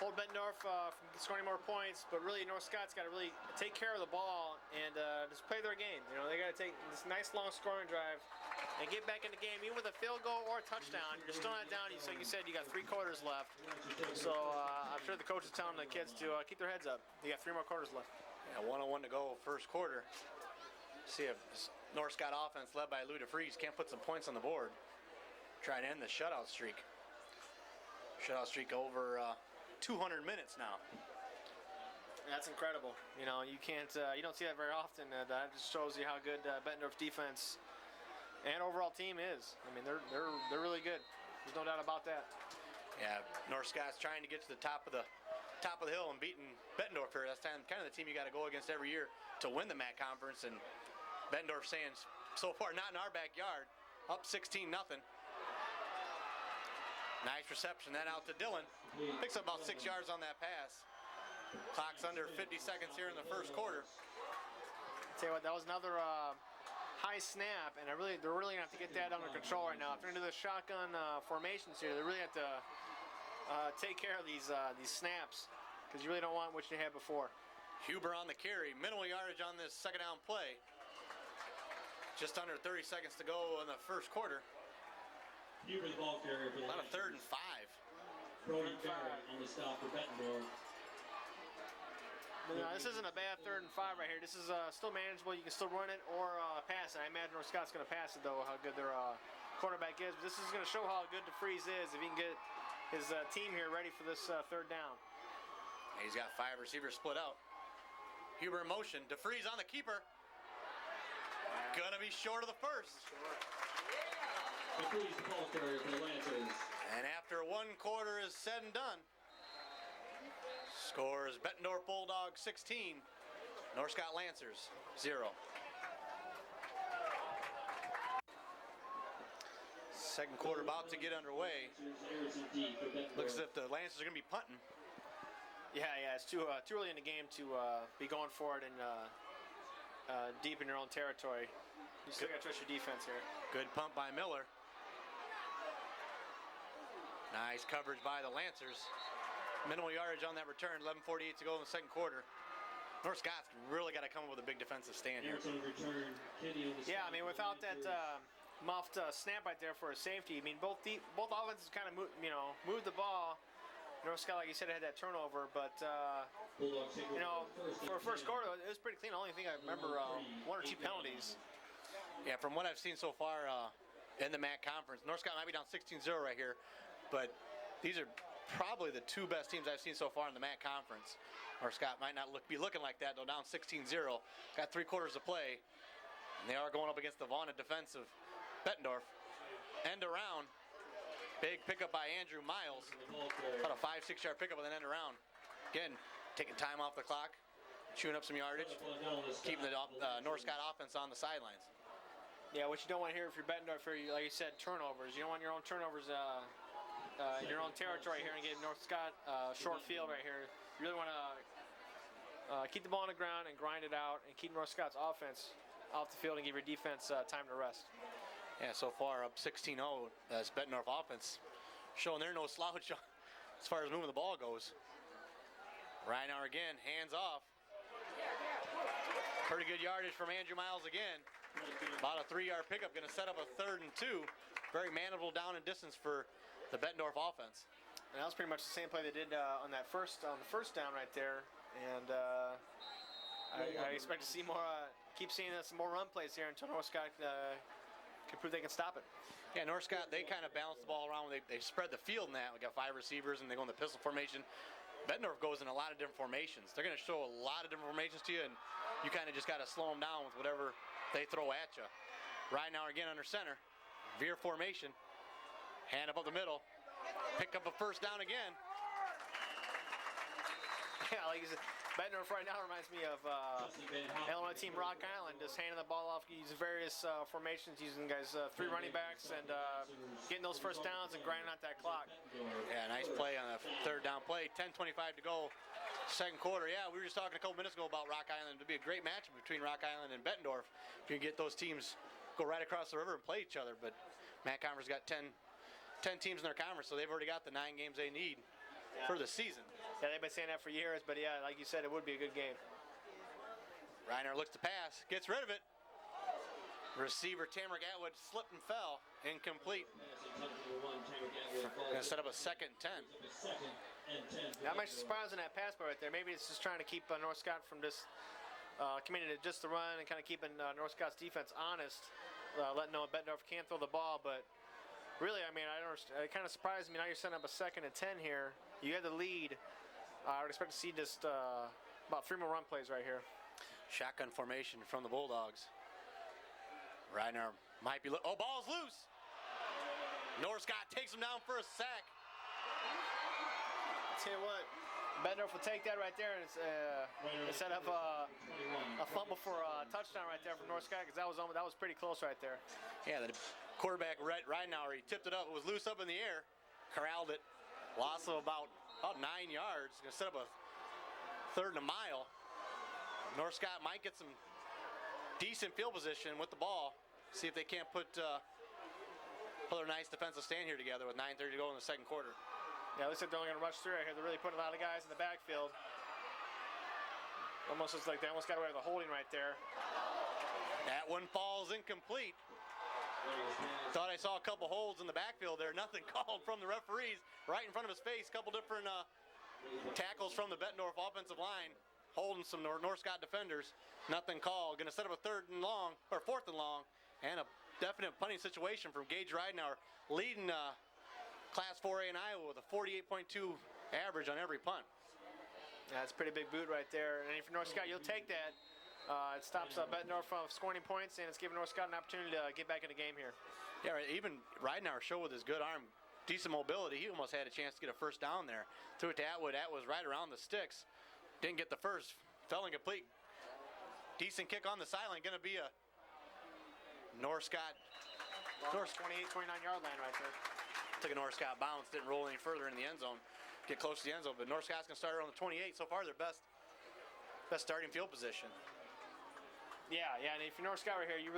hold Bettendorf from scoring more points, but really North Scott's got to really take care of the ball and just play their game. You know, they got to take this nice long scoring drive and get back in the game, even with a field goal or a touchdown. You're still not down. Like you said, you got 3 quarters left. So I'm sure the coach is telling the kids to keep their heads up. You got 3 more quarters left. Yeah, 1:01 to go, first quarter. See if North Scott offense led by Louis DeFries can't put some points on the board. Try to end the shutout streak. Shutout streak over 200 minutes now. That's incredible. You know, you can't, you don't see that very often. That just shows you how good Bettendorf's defense and overall team is. I mean, they're really good. There's no doubt about that. Yeah, North Scott's trying to get to the top of the hill and beating Bettendorf here. That's kind of the team you got to go against every year to win the MAC conference. And Bettendorf saying so far not in our backyard, up 16-0. Nice reception. That out to Dillon. Picks up about 6 yards on that pass. Clock's under 50 seconds here in the first quarter. Tell you what, that was another high snap, and they're really gonna have to get that under control right now. If they're into the shotgun formations here, they really have to take care of these snaps because you really don't want what you had before. Huber on the carry, minimal yardage on this second down play. Just under 30 seconds to go in the first quarter. Huber the ball carrier for the About a 3rd and 5. Brody Barrett on the stop for Bettendorf. No, this isn't a bad 3rd and 5 right here. This is still manageable. You can still run it or pass it. I imagine North Scott's going to pass it, though, how good their quarterback is. But this is going to show how good DeFries is if he can get his team here ready for this 3rd down. He's got 5 receivers split out. Huber in motion. DeFries on the keeper. Gonna be short of the first. DeFries the ball carrier for the Lancers. And after 1 quarter is said and done, scores Bettendorf Bulldogs 16, North Scott Lancers 0. Second quarter about to get underway. Looks as if the Lancers are going to be punting. Yeah, it's too early in the game to be going for it and deep in your own territory. You still got to trust your defense here. Good punt by Miller. Nice coverage by the Lancers. Minimal yardage on that return, 11:48 to go in the second quarter. North Scott's really got to come up with a big defensive stand here. Yeah, I mean, without that muffed snap right there for a safety, I mean, both offenses kind of moved the ball. North Scott, like you said, had that turnover, but you know, for a first quarter, it was pretty clean. The only thing I remember, 1 or 2 penalties. Yeah, from what I've seen so far in the MAC conference, North Scott might be down 16-0 right here, but these are probably the two best teams I've seen so far in the MAC Conference. North Scott might not be looking like that, though, down 16-0. Got 3 quarters to play. And they are going up against the vaunted defense of Bettendorf. End around. Big pickup by Andrew Miles. About a 5-6 yard pickup with an end around. Again, taking time off the clock, chewing up some yardage, keeping the North Scott offense on the sidelines. Yeah, what you don't want to hear if you're Bettendorf, like you said, turnovers. You don't want your own turnovers in your own territory here and get North Scott short field right here. You really want to keep the ball on the ground and grind it out and keep North Scott's offense off the field and give your defense time to rest. Yeah, so far up 16-0 as Bettendorf offense showing they're no slouch as far as moving the ball goes. Reinauer again, hands off. Pretty good yardage from Andrew Miles again. About a 3 yard pickup, going to set up a 3rd and 2. Very manageable down and distance for the Bettendorf offense. And that was pretty much the same play they did on the first down right there. And I expect to see more. Keep seeing some more run plays here until North Scott can prove they can stop it. Yeah, North Scott, they kind of balance the ball around. They spread the field in that. We got 5 receivers and they go in the pistol formation. Bettendorf goes in a lot of different formations. They're going to show a lot of different formations to you, and you kind of just got to slow them down with whatever they throw at you. Reinauer again under center. Veer formation. Hand up the middle. Pick up a 1st down again. Yeah, like you said, Bettendorf right now reminds me of Illinois team Rock Island, just handing the ball off, using various formations, using 3 running backs and getting those 1st downs and grinding out that clock. Yeah, nice play on a 3rd down play. 10:25 to go, 2nd quarter. Yeah, we were just talking a couple minutes ago about Rock Island. It'd be a great matchup between Rock Island and Bettendorf if you can get those teams go right across the river and play each other. But MAC Conference got 10 teams in their conference, so they've already got the 9 games they need for the season. Yeah, they've been saying that for years, but yeah, like you said, it would be a good game. Reiner looks to pass, gets rid of it. Receiver Tamrick Atwood slipped and fell, incomplete. Gonna set up a 2nd and 10. I'm actually surprised in that pass play right there. Maybe it's just trying to keep North Scott from just committing to just the run and kind of keeping North Scott's defense honest, letting know Bettendorf can't throw the ball, but really, I mean, I don't. It kind of surprised me. Now you're setting up a 2nd and 10 here. You had the lead. I would expect to see just about 3 more run plays right here. Shotgun formation from the Bulldogs. Reiner might be. Ball's loose. North Scott takes him down for a sack. I'll tell you what, Bettendorf will take that right there and set up a fumble for a touchdown right there from North Scott, because that was pretty close right there. Yeah, the quarterback Reinauer, he tipped it up. It was loose up in the air. Corralled it. Loss of about 9 yards. Going to set up a 3rd and a mile. North Scott might get some decent field position with the ball. See if they can't put a nice defensive stand here together with 9:30 to go in the 2nd quarter. Yeah, looks like they're only going to rush through right here. They're really putting a lot of guys in the backfield. Almost looks like they almost got away with the holding right there. That one falls incomplete. Thought I saw a couple holds in the backfield there. Nothing called from the referees right in front of his face. Couple different tackles from the Bettendorf offensive line, holding some North Scott defenders. Nothing called. Going to set up a 4th and long, and a definite punting situation from Gage Ridenauer, leading Class 4A in Iowa with a 48.2 average on every punt. Yeah, that's a pretty big boot right there. And if you're North Scott, you'll take that. It stops Bettendorf from scoring points, and it's giving North Scott an opportunity to get back in the game here. Yeah, right. Even Ridenauer showed with his good arm, decent mobility. He almost had a chance to get a 1st down there. Threw it to Atwood. Atwood was right around the sticks. Didn't get the first. Fell incomplete. Decent kick on the sideline. Going to be a North Scott. 28, 29-yard line right there. Took a North Scott bounce. Didn't roll any further in the end zone. Get close to the end zone. But North Scott's going to start around the 28. So far, their best starting field position. Yeah, and if you're North Scott right here, you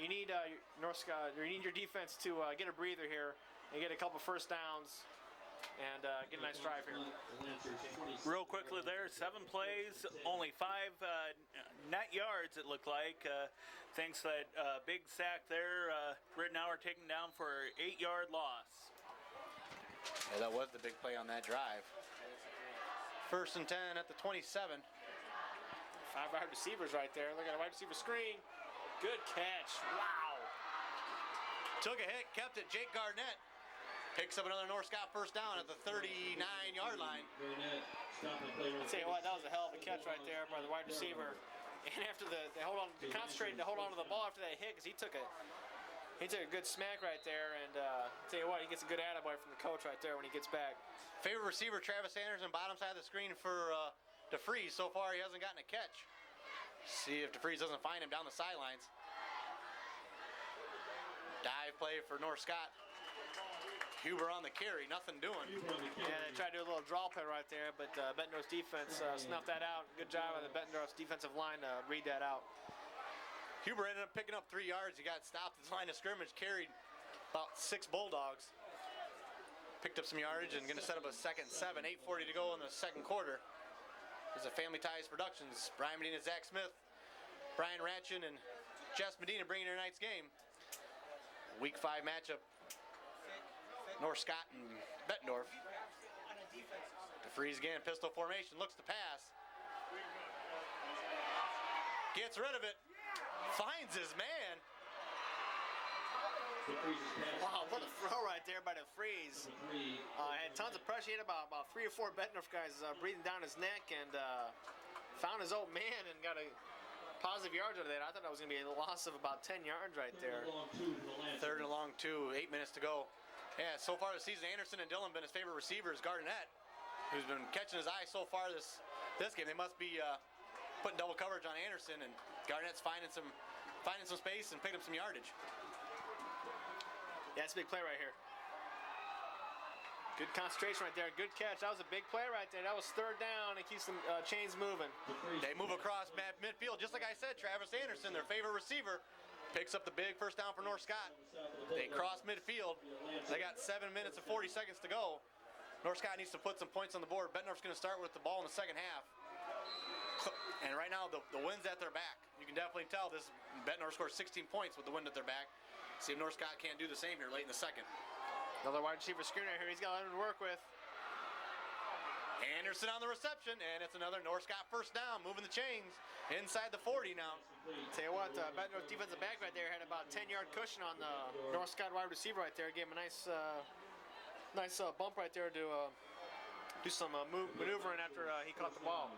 need North Scott. You need your defense to get a breather here and get a couple 1st downs and get a nice drive here. Real quickly there, 7 plays, only 5 net yards it looked like. Thanks to that big sack there, Ridenauer taken down for 8-yard loss. Yeah, that was the big play on that drive. 1st and 10 at the 27. 5 wide receivers right there. Look at a wide receiver screen. Good catch. Wow. Took a hit, kept it. Jake Garnett Picks up another North Scott first down at the 39-yard line. I'll tell you what, that was a hell of a catch right there by the wide receiver. And after they concentrated to hold on to the ball after that hit, because he took a good smack right there. And I'll tell you what, he gets a good attaboy from the coach right there when he gets back. Favorite receiver, Travis Anderson, bottom side of the screen for DeFries. So far, he hasn't gotten a catch. See if DeFries doesn't find him down the sidelines. Dive play for North Scott. Huber on the carry, nothing doing. Yeah, they tried to do a little draw play right there, but Bettendorf's defense snuffed that out. Good job by the Bettendorf's defensive line to read that out. Huber ended up picking up 3 yards. He got stopped at the line of scrimmage, carried about 6 Bulldogs. Picked up some yardage and going to set up a 2nd and 7. 8:40 to go in the second quarter. This is a Family Ties Productions. Brian Medina, Zach Smith, Brian Ratchin, and Jess Medina bringing their night's game. Week 5 matchup. North Scott and Bettendorf. DeFries again, pistol formation, looks to pass. Gets rid of it. Finds his man. Wow, what a throw right there by DeFries. Had tons of pressure. He had about 3 or 4 Bettendorf guys breathing down his neck and found his old man and got a positive yards out of that. I thought that was going to be a loss of about 10 yards right there. 3rd and long 2, 8 minutes to go. Yeah, so far this season, Anderson and Dillon been his favorite receivers. Garnett, who's been catching his eye so far this game. They must be putting double coverage on Anderson, and Garnett's finding some space and picking up some yardage. Yeah, it's a big play right here. Good concentration right there. Good catch. That was a big play right there. That was 3rd down. It keeps the chains moving. They move across midfield, just like I said. Travis Anderson, their favorite receiver, picks up the big first down for North Scott. They cross midfield. They got 7 minutes and 40 seconds to go. North Scott needs to put some points on the board. Bettendorf's going to start with the ball in the second half. And right now, the wind's at their back. You can definitely tell this Bettendorf scored 16 points with the wind at their back. See if North Scott can't do the same here late in the second. Another wide receiver screen right here. He's got a lot to work with. Anderson on the reception, and it's another North Scott first down, moving the chains inside the 40 now. Tell you what, Bettendorf defensive back right there had about 10-yard cushion on the North Scott wide receiver right there. Gave him a nice bump right there to do some maneuvering after he caught the ball.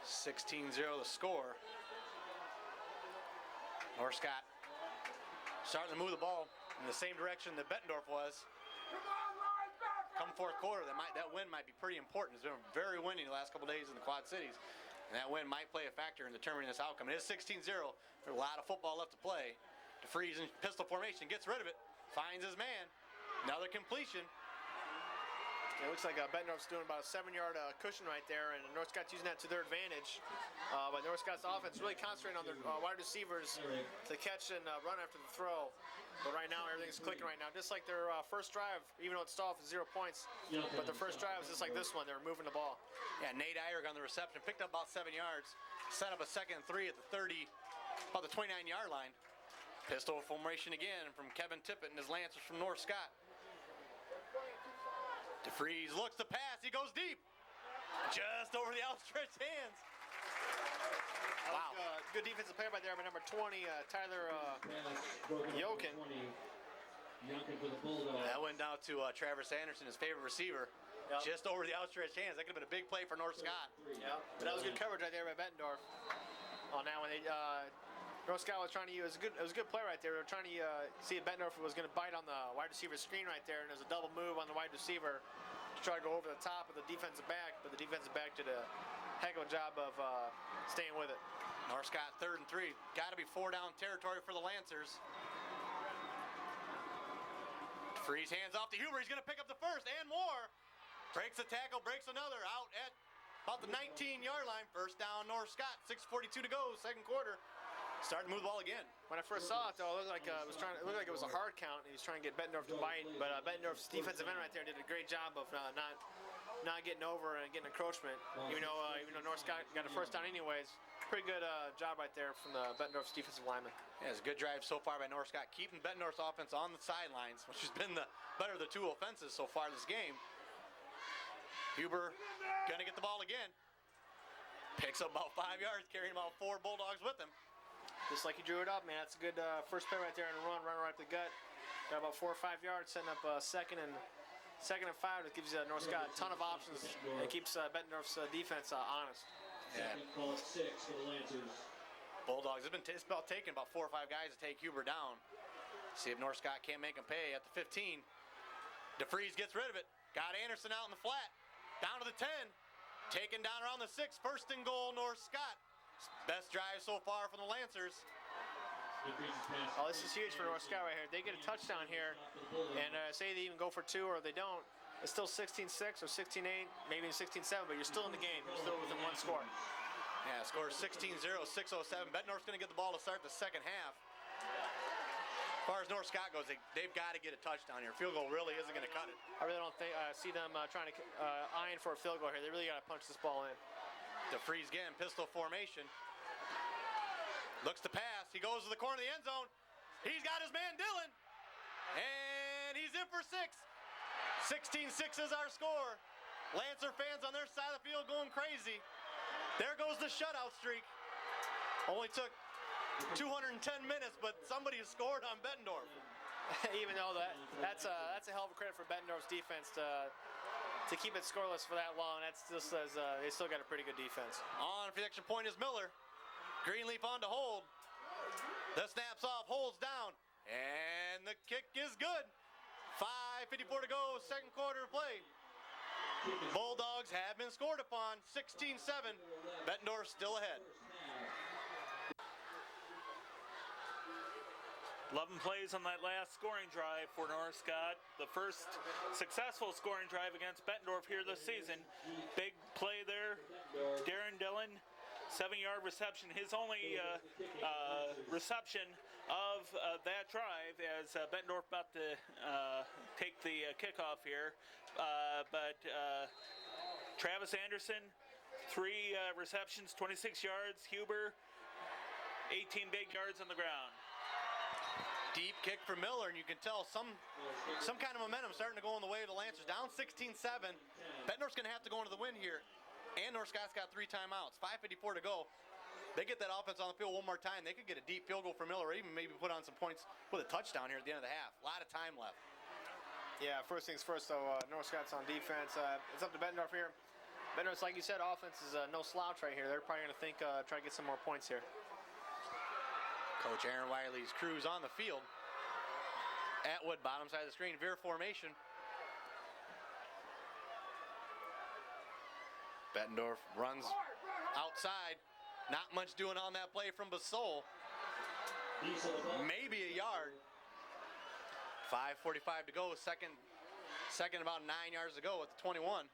16-0 the score. North Scott starting to move the ball in the same direction that Bettendorf was. Come fourth quarter, that win might be pretty important. It's been very windy the last couple days in the Quad Cities, and that win might play a factor in determining this outcome. It is 16-0. There's a lot of football left to play. DeFries in pistol formation, gets rid of it, finds his man. Another completion. It looks like Bettendorf's doing about a 7-yard cushion right there, and North Scott's using that to their advantage. But North Scott's offense really concentrating on their wide receivers to catch and run after the throw. But right now, everything's clicking right now. Just like their first drive, even though it stalled for 0 points. But their first drive was just like this one. They're moving the ball. Yeah, Nate Eyrick on the reception. Picked up about 7 yards. Set up a 2nd and 3 at the 30, about the 29-yard line. Pistol formation again from Kevin Tippett and his Lancers from North Scott. DeFries looks to pass. He goes deep. Just over the outstretched hands. Wow. Good defensive play by there by number 20, Tyler Yokin. That went down to Travis Anderson, his favorite receiver. Yep. Just over the outstretched hands. That could have been a big play for North Scott. Yeah, but that was good coverage right there by Bettendorf. On that one, North Scott was trying to use it was a good play right there. They were trying to see if Bettendorf was going to bite on the wide receiver screen right there, and there's a double move on the wide receiver to try to go over the top of the defensive back, but the defensive back did a heck of a job of staying with it. North Scott 3rd and 3. Got to be 4-down territory for the Lancers. DeFries hands off to Huber. He's going to pick up the first and more. Breaks a tackle, breaks another out at about the 19-yard line. First down, North Scott. 6:42 to go, second quarter. Starting to move the ball again. When I first saw it, though, it looked like it was a hard count. He was trying to get Bettendorf to bite, but Bettendorf's defensive end right there did a great job of not getting over and getting encroachment. Even though North Scott got a first down anyways. Pretty good job right there from the Bettendorf's defensive lineman. Yeah, it's a good drive so far by North Scott, keeping Bettendorf's offense on the sidelines, which has been the better of the two offenses so far this game. Huber gonna get the ball again. Picks up about 5 yards, carrying about 4 Bulldogs with him. Just like he drew it up, man. That's a good first play right there and run right up the gut. Got about 4 or 5 yards, setting up second and 5. It gives North Scott a ton of options. It keeps Bettendorf's defense honest. Second call at 6 for the Lancers. Bulldogs, it's about taking about 4 or 5 guys to take Huber down. See if North Scott can't make him pay at the 15. DeFries gets rid of it. Got Anderson out in the flat. Down to the 10. Taken down around the 6. First and goal, North Scott. Best drive so far from the Lancers. Oh, this is huge for North Scott right here. They get a touchdown here, and say they even go for 2 or they don't. It's still 16-6 or 16-8, maybe 16-7, but you're still in the game. You're still within 1 score. Yeah, score 16-0, 6:07. Bettendorf's going to get the ball to start the second half. As far as North Scott goes, they've got to get a touchdown here. Field goal really isn't going to cut it. I really don't see them trying to eyeing for a field goal here. They really got to punch this ball in. DeFries again, pistol formation. Looks to pass. He goes to the corner of the end zone. He's got his man Dillon. And he's in for 6. 16-6 is our score. Lancer fans on their side of the field going crazy. There goes the shutout streak. Only took 210 minutes, but somebody has scored on Bettendorf. Even though that's a hell of a credit for Bettendorf's defense to keep it scoreless for that long. That's just as they still got a pretty good defense. On for the extra point is Miller. Greenleaf on to hold. The snaps off, holds down, and the kick is good. 5:54 to go, second quarter of play. Bulldogs have been scored upon, 16-7. Bettendorf still ahead. 11 plays on that last scoring drive for North Scott. The first successful scoring drive against Bettendorf here this season. Big play there. Darren Dillon, 7-yard reception. His only reception of that drive as Bettendorf about to take the kickoff here. But Travis Anderson, 3 receptions, 26 yards. Huber, 18 big yards on the ground. Deep kick for Miller, and you can tell some kind of momentum starting to go in the way of the Lancers. Down 16-7. Bettendorf's going to have to go into the win here. And North Scott's got 3 timeouts. 5:54 to go. They get that offense on the field one more time. They could get a deep field goal for Miller, or even maybe put on some points with a touchdown here at the end of the half. A lot of time left. Yeah, first things first, though, North Scott's on defense. It's up to Bettendorf here. Bettendorf's, like you said, offense is no slouch right here. They're probably going to try to get some more points here. Coach Aaron Wiley's crew's on the field. Atwood, bottom side of the screen, veer formation. Bettendorf runs outside. Not much doing on that play from Basol. Maybe a yard. 5:45 to go. Second about 9 yards to go at the 21.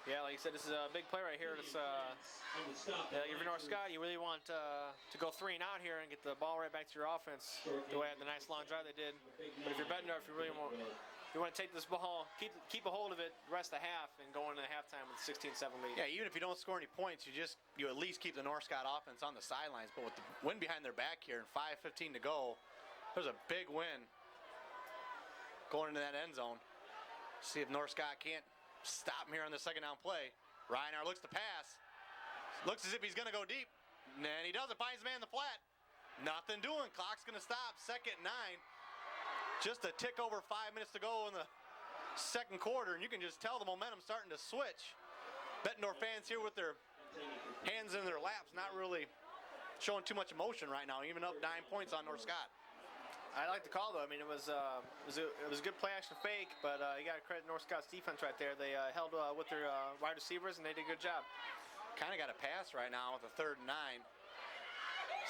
Yeah, like you said, this is a big play right here. It's, if you're North Scott, you really want to go 3 and out here and get the ball right back to your offense the way the nice long drive they did. But if you're Bettendorf, you really want to take this ball, keep a hold of it the rest of the half, and go into the halftime with a 16-7 lead. Yeah, even if you don't score any points, you at least keep the North Scott offense on the sidelines. But with the wind behind their back here and 5:15 to go, there's a big win going into that end zone. See if North Scott can't stop him here on the second down play. Reinhardt looks to pass. Looks as if he's going to go deep. And he doesn't. Finds the man in the flat. Nothing doing. Clock's going to stop. 2nd and 9. Just a tick over 5 minutes to go in the second quarter. And you can just tell the momentum starting to switch. Bettendorf fans here with their hands in their laps, not really showing too much emotion right now, even up 9 points on North Scott. I like the call, though. I mean, it was a good play action fake, but you got to credit North Scott's defense right there. They held with their wide receivers, and they did a good job. Kind of got a pass right now with a 3rd and 9.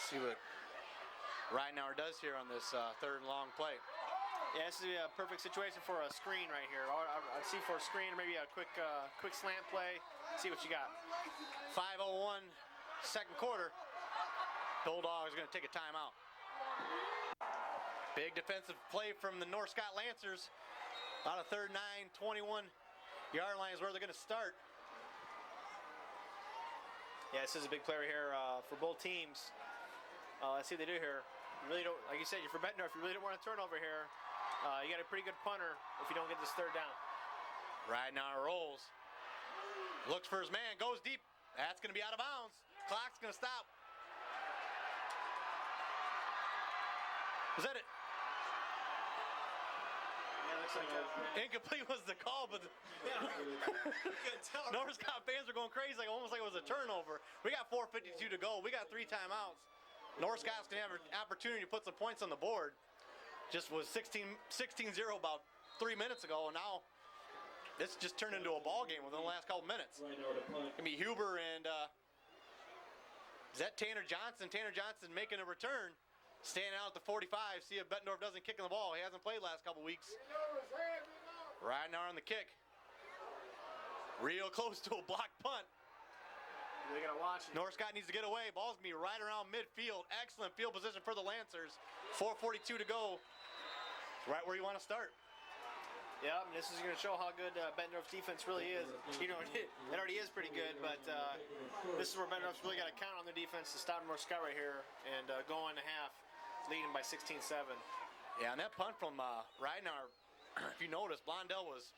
See what Reinauer does here on this 3rd and long play. Yeah, this is a perfect situation for a screen right here. I'd see for a screen, maybe a quick slant play. See what you got. 5:01, second quarter. Bulldogs going to take a timeout. Big defensive play from the North Scott Lancers. About a 3rd and 9, 21-yard line is where they're going to start. Yeah, this is a big player here for both teams. Let's see what they do here. You really don't, like you said, you're for Bettendorf, you really don't want a turnover here. You got a pretty good punter if you don't get this 3rd down. Right now it rolls. Looks for his man, goes deep. That's going to be out of bounds. Clock's going to stop. Is that it? looks like incomplete was the call, but North Scott fans are going crazy, almost like it was a turnover. We got 4:52 to go. We got 3 timeouts. North Scott's gonna have an opportunity to put some points on the board. Just was 16-0 about 3 minutes ago, and now this just turned into a ball game within the last couple minutes. Right now to punt. Gonna be Huber and is that Tanner Johnson? Tanner Johnson making a return, standing out at the 45. See if Bettendorf doesn't kick in the ball. He hasn't played last couple weeks. Right now on the kick. Real close to a blocked punt. They gotta watch it. North Scott needs to get away. Ball's gonna be right around midfield. Excellent field position for the Lancers. 4:42 to go. Right where you want to start. Yeah, and this is going to show how good Bettendorf's defense really is. You know, it already is pretty good, but this is where Bettendorf's really got to count on their defense to stop North Scott right here and go in the half, leading by 16-7. Yeah, and that punt from Ridenour, if you notice, Blondell was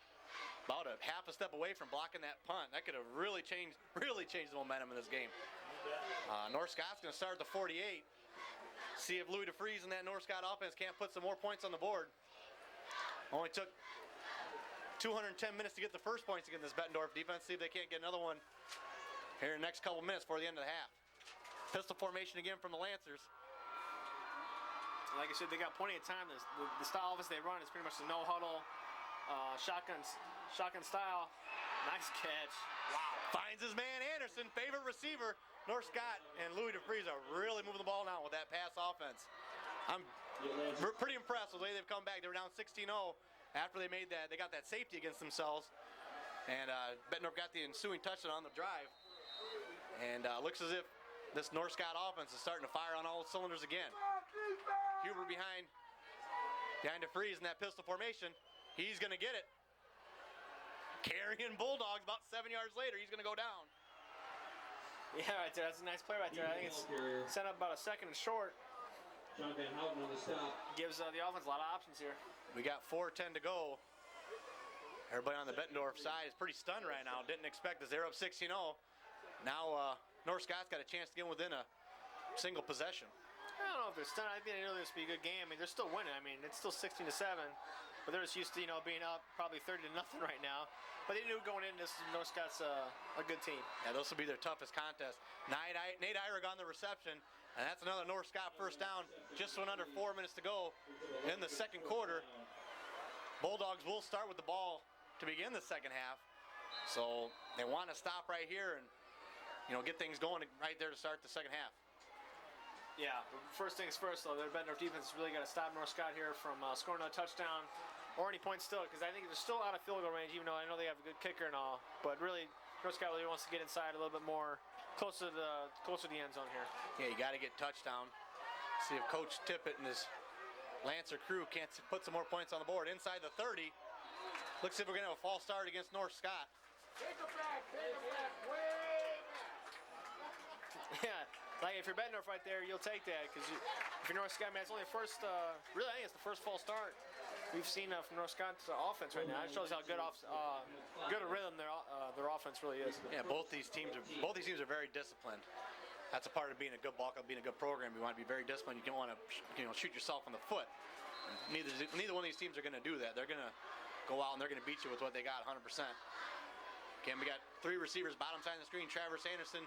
about a half a step away from blocking that punt. That could have really changed the momentum in this game. North Scott's going to start at the 48. See if Louis DeFries and that North Scott offense can't put some more points on the board. Only took 210 minutes to get the first points against this Bettendorf defense. See if they can't get another one here in the next couple minutes before the end of the half. Pistol formation again from the Lancers. Like I said, they got plenty of time. The style offense they run is pretty much the no huddle, shotgun style. Nice catch. Wow. Finds his man Anderson, favorite receiver. North Scott and Louis DeFries are really moving the ball now with that pass offense. I'm pretty impressed with the way they've come back. They were down 16-0 after they made that. They got that safety against themselves, and Bettendorf got the ensuing touchdown on the drive. And looks as if this North Scott offense is starting to fire on all cylinders again. Huber behind DeFries in that pistol formation. He's going to get it. Carrying Bulldogs about 7 yards later. He's going to go down. Yeah, right there. That's a nice play right there. I think it's set up about a second and short. John Van Houten on the stop. Gives the offense a lot of options here. We got 4:10 to go. Everybody on the Bettendorf side is pretty stunned right now. Didn't expect this. They're up 16-0. Now North Scott's got a chance to get within a single possession. I don't know if they're stunned. I think they know this will be a good game. I mean, they're still winning. I mean, it's still 16-7, but they're just used to being up probably 30-0 right now. But they knew going in, this North Scott's a good team. Yeah, this will be their toughest contest. Nate Eyrig on the reception, and that's another North Scott first down. Just went under 4 minutes to go in the second quarter. Bulldogs will start with the ball to begin the second half, so they want to stop right here and get things going right there to start the second half. Yeah, first things first, though, their Bettendorf defense has really got to stop North Scott here from scoring a touchdown or any points still, because I think they're still out of field goal range, even though I know they have a good kicker and all. But really, North Scott really wants to get inside a little bit more, closer to the end zone here. Yeah, you got to get touchdown. See if Coach Tippett and his Lancer crew can't put some more points on the board. Inside the 30. Looks like we're going to have a false start against North Scott. Take it back, way back. Yeah. Like if you're Bettendorf right there, you'll take that because if you're North Scott, man, it's only the first. Really, I think it's the first false start we've seen from North Scott's offense right now. It shows how good a rhythm their offense really is. Yeah, both these teams are very disciplined. That's a part of being a good ball club, being a good program. You want to be very disciplined. You don't want to shoot yourself in the foot. Neither one of these teams are going to do that. They're going to go out and they're going to beat you with what they got 100%. Again, we got 3 receivers bottom side of the screen. Travis Anderson.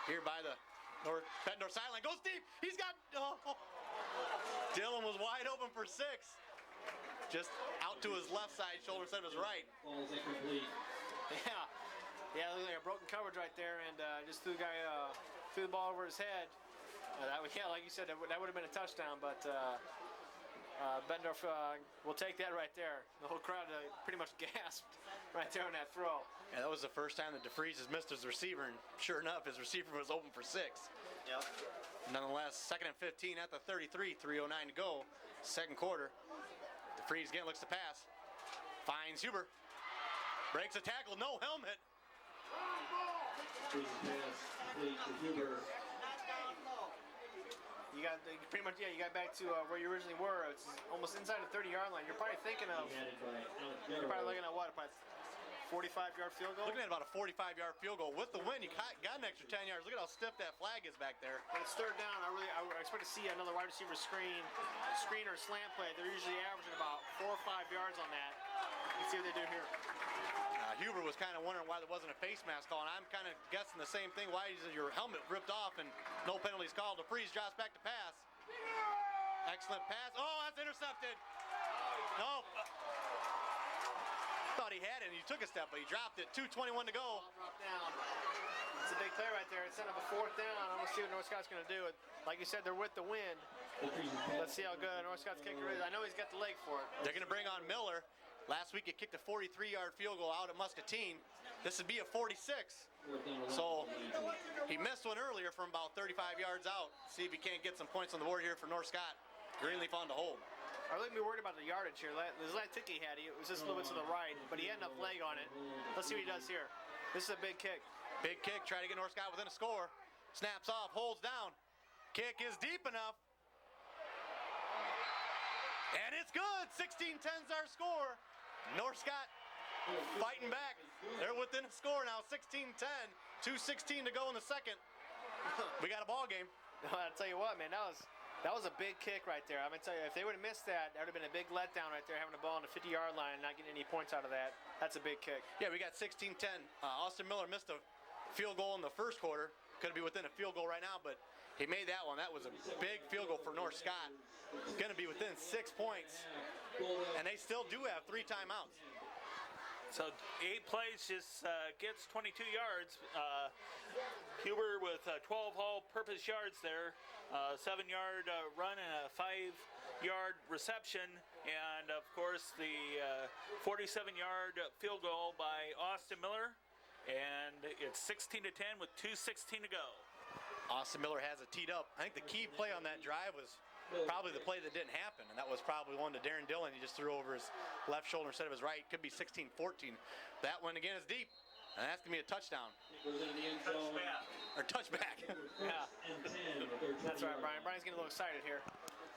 Here by the Bettendorf sideline. Goes deep. He's got. Dylan was wide open for 6. Just out to his left side shoulder instead of his right. Ball's incomplete. Yeah. Yeah, it looked like a broken coverage right there, and just threw the ball over his head. Like you said, that would have been a touchdown, but Bettendorf will take that right there. The whole crowd pretty much gasped right there on that throw. Yeah, that was the first time that DeFries has missed his receiver, and sure enough, his receiver was open for 6. Yep. Nonetheless, 2nd and 15 at the 33, 3:09 to go, second quarter. DeFries again looks to pass, finds Huber, breaks a tackle, no helmet. Pass complete to Huber. You got pretty much, you got back to where you originally were. It's almost inside the 30-yard line. You're probably thinking of, you're probably looking at what, about 45-yard field goal. Looking at about a 45-yard field goal. With the win, you got an extra 10 yards. Look at how stiff that flag is back there. When it's third down, I expect to see another wide receiver screen or slant play. They're usually averaging about 4 or 5 yards on that. Let's see what they do here. Huber was kind of wondering why there wasn't a face mask call, and I'm kind of guessing the same thing. Why is your helmet ripped off and no penalties called? DeFreeze drops back to pass. Excellent pass. Oh, that's intercepted. No. Thought he had it, and he took a step, but he dropped it. 2:21 to go. Ball dropped down. It's a big play right there. It's set up a fourth down. I'm going to see what North Scott's going to do. Like you said, they're with the wind. Let's see how good North Scott's kicker is. I know he's got the leg for it. They're going to bring on Miller. Last week, he kicked a 43-yard field goal out at Muscatine. This would be a 46. So he missed one earlier from about 35 yards out. See if he can't get some points on the board here for North Scott. Greenleaf on the hold. I really be worried about the yardage here. The last kick he had, it was just a little bit to the right, but he had enough leg on it. Let's see what he does here. This is a big kick. Big kick, try to get North Scott within a score. Snaps off, holds down. Kick is deep enough. And it's good. 16-10's our score. North Scott fighting back. They're within a score now, 16-10. 2:16 to go in the second. We got a ball game. I'll tell you what, man, that was a big kick right there. I'm going to tell you, if they would have missed that, that would have been a big letdown right there, having the ball on the 50-yard line and not getting any points out of that. That's a big kick. Yeah, we got 16-10. Austin Miller missed a field goal in the first quarter. Could be within a field goal right now, but he made that one. That was a big field goal for North Scott. Going to be within 6 points. And they still do have 3 timeouts. So 8 plays just gets 22 yards. Huber with 12 all-purpose yards there. 7-yard run and a 5-yard reception. And, of course, the 47-yard field goal by Austin Miller. And it's 16-10 with 2:16 to go. Austin Miller has it teed up. I think the key play on that drive was probably the play that didn't happen, and that was probably one to Darren Dillon. He just threw over his left shoulder instead of his right. Could be 16-14. That one again is deep, and that's gonna be a touchdown. Or touchback. Yeah, that's right, Brian. Brian's getting a little excited here.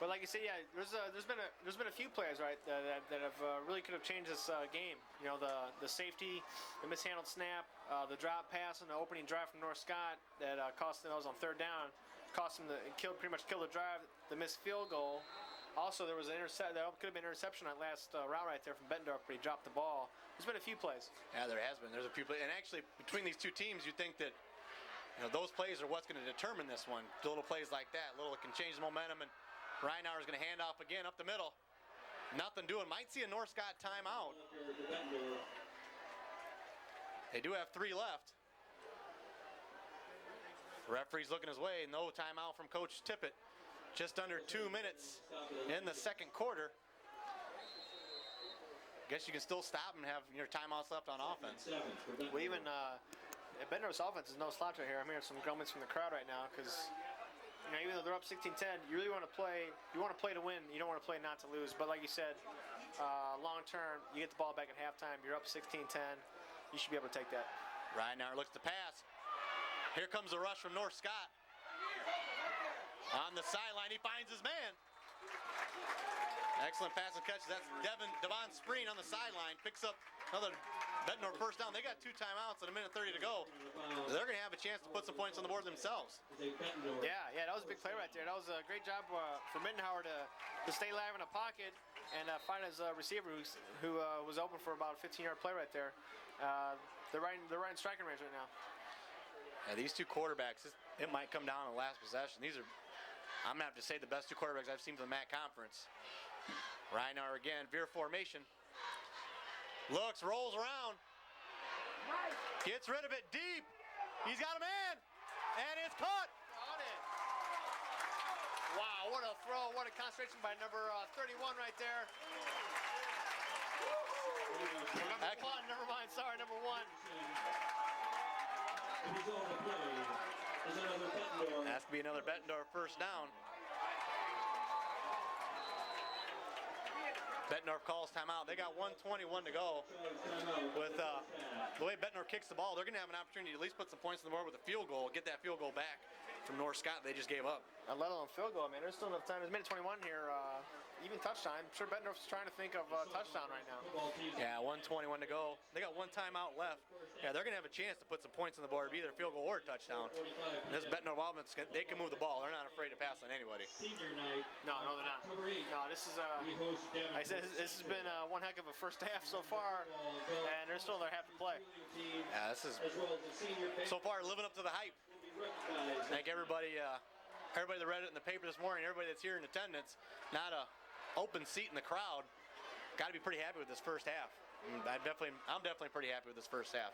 But like you said, yeah, there's been a few plays right that have really could have changed this game. You know, the safety, the mishandled snap, the drop pass, and the opening drive from North Scott that cost them. That was on third down. Cost him pretty much killed the drive. The missed field goal. Also, there was an intercept. That could have been an interception on that last route right there from Bettendorf, but he dropped the ball. There's been a few plays. Yeah, there has been. There's a few plays, and actually between these two teams, you think that those plays are what's going to determine this one. Little plays like that, little can change the momentum. And Reinauer is going to hand off again up the middle. Nothing doing. Might see a North Scott timeout. They do have 3 left. Referee's looking his way. No timeout from Coach Tippett. Just under 2 minutes in the second quarter. Guess you can still stop and have your timeouts left on offense. Well, even Bettendorf's offense is no slouch right here. I'm hearing some grumblings from the crowd right now because even though they're up 16-10, you really want to play. You want to play to win. You don't want to play not to lose. But like you said, long term, you get the ball back at halftime. You're up 16-10. You should be able to take that. Reinauer looks to pass. Here comes the rush from North Scott. On the sideline, he finds his man. Excellent pass and catch. That's Devon Spreen on the sideline. Picks up another Bettendorf first down. They got 2 timeouts and 1:30 to go. They're going to have a chance to put some points on the board themselves. Yeah, that was a big play right there. That was a great job for Mittenhauer to stay live in a pocket and find his receiver who was open for about a 15-yard play right there. They're right in striking range right now. Yeah, these 2 quarterbacks, it might come down to the last possession. These are, I'm going to have to say, the best 2 quarterbacks I've seen from the MAC Conference. Reinauer again, veer formation. Looks, rolls around. Gets rid of it deep. He's got a man. And it's caught. Got it. Wow, what a throw. What a concentration by number 31 right there. Never mind. Sorry, number 1. Has to be another Bettendorf first down. Bettendorf calls timeout. They got 1:21 to go. With the way Bettendorf kicks the ball, they're going to have an opportunity to at least put some points on the board with a field goal, get that field goal back. from North Scott they just gave up. Let alone field goal, man. There's still enough time. There's minute 21 here. Even touchdown. I'm sure Bettendorf's trying to think of a touchdown right now. Yeah, 1:21 to go. They got one timeout left. Yeah, they're going to have a chance to put some points on the board, either field goal or touchdown. And this Bettendorf offense, they can move the ball. They're not afraid to pass on anybody. No, they're not. No, this is like I said, this has been one heck of a first half so far, and there's still another half to play. Yeah, this is so far living up to the hype. Thank everybody that read it in the paper this morning, everybody that's here in attendance. Not a open seat in the crowd. Got to be pretty happy with this first half. I'm definitely pretty happy with this first half.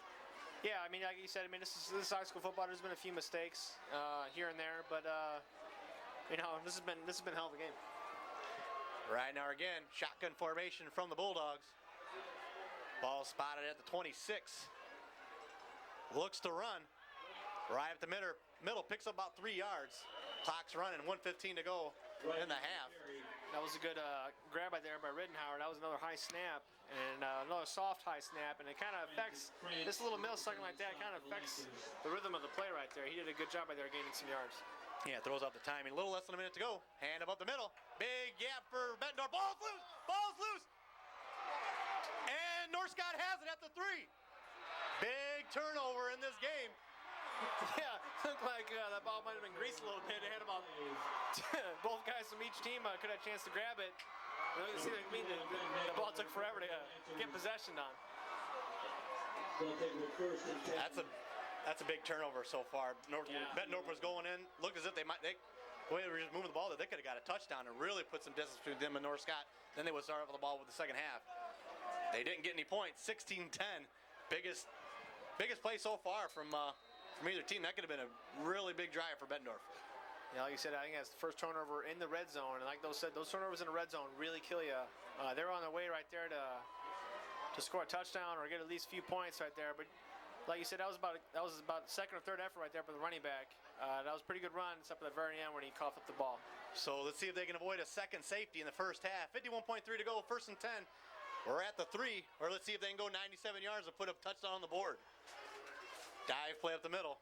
Yeah, I mean, like you said, I mean, this is high school football. There's been a few mistakes here and there, but you know, this has been a hell of a game. Right now, again, shotgun formation from the Bulldogs. Ball spotted at the 26. Looks to run. Right up the middle, picks up about 3 yards. Clock's running, 1:15 to go in the half. That was a good grab right there by Riddenhauer. That was another high snap and another soft high snap, and it kind of affects this little middle second like that. Kind of affects the rhythm of the play right there. He did a good job right there, gaining some yards. Yeah, throws out the timing. A little less than a minute to go. Hand above the middle. Big gap for Bettendorf. Ball's loose. Ball's loose. And North Scott has it at the 3. Big turnover in this game. Yeah, looked like that ball might have been greased a little bit. They had about both guys from each team could have a chance to grab it. See what I mean? The ball took forever to get possession on. That's a big turnover so far. Bettendorf was going in. Looked as if the way they were just moving the ball, that they could have got a touchdown and really put some distance between them and North Scott. Then they would start off with the ball with the second half. They didn't get any points. 16-10, biggest play so far from either team. That could have been a really big drive for Bettendorf. Yeah, like you said, I think that's the first turnover in the red zone, and like those said, those turnovers in the red zone really kill you. They're on their way right there to score a touchdown or get at least a few points right there. But like you said, that was about second or third effort right there for the running back. That was a pretty good run, except for the very end when he coughed up the ball. So let's see if they can avoid a second safety in the first half. 51.3 to go, 1st and 10. We're at the 3, or let's see if they can go 97 yards and put a touchdown on the board. Dive play up the middle.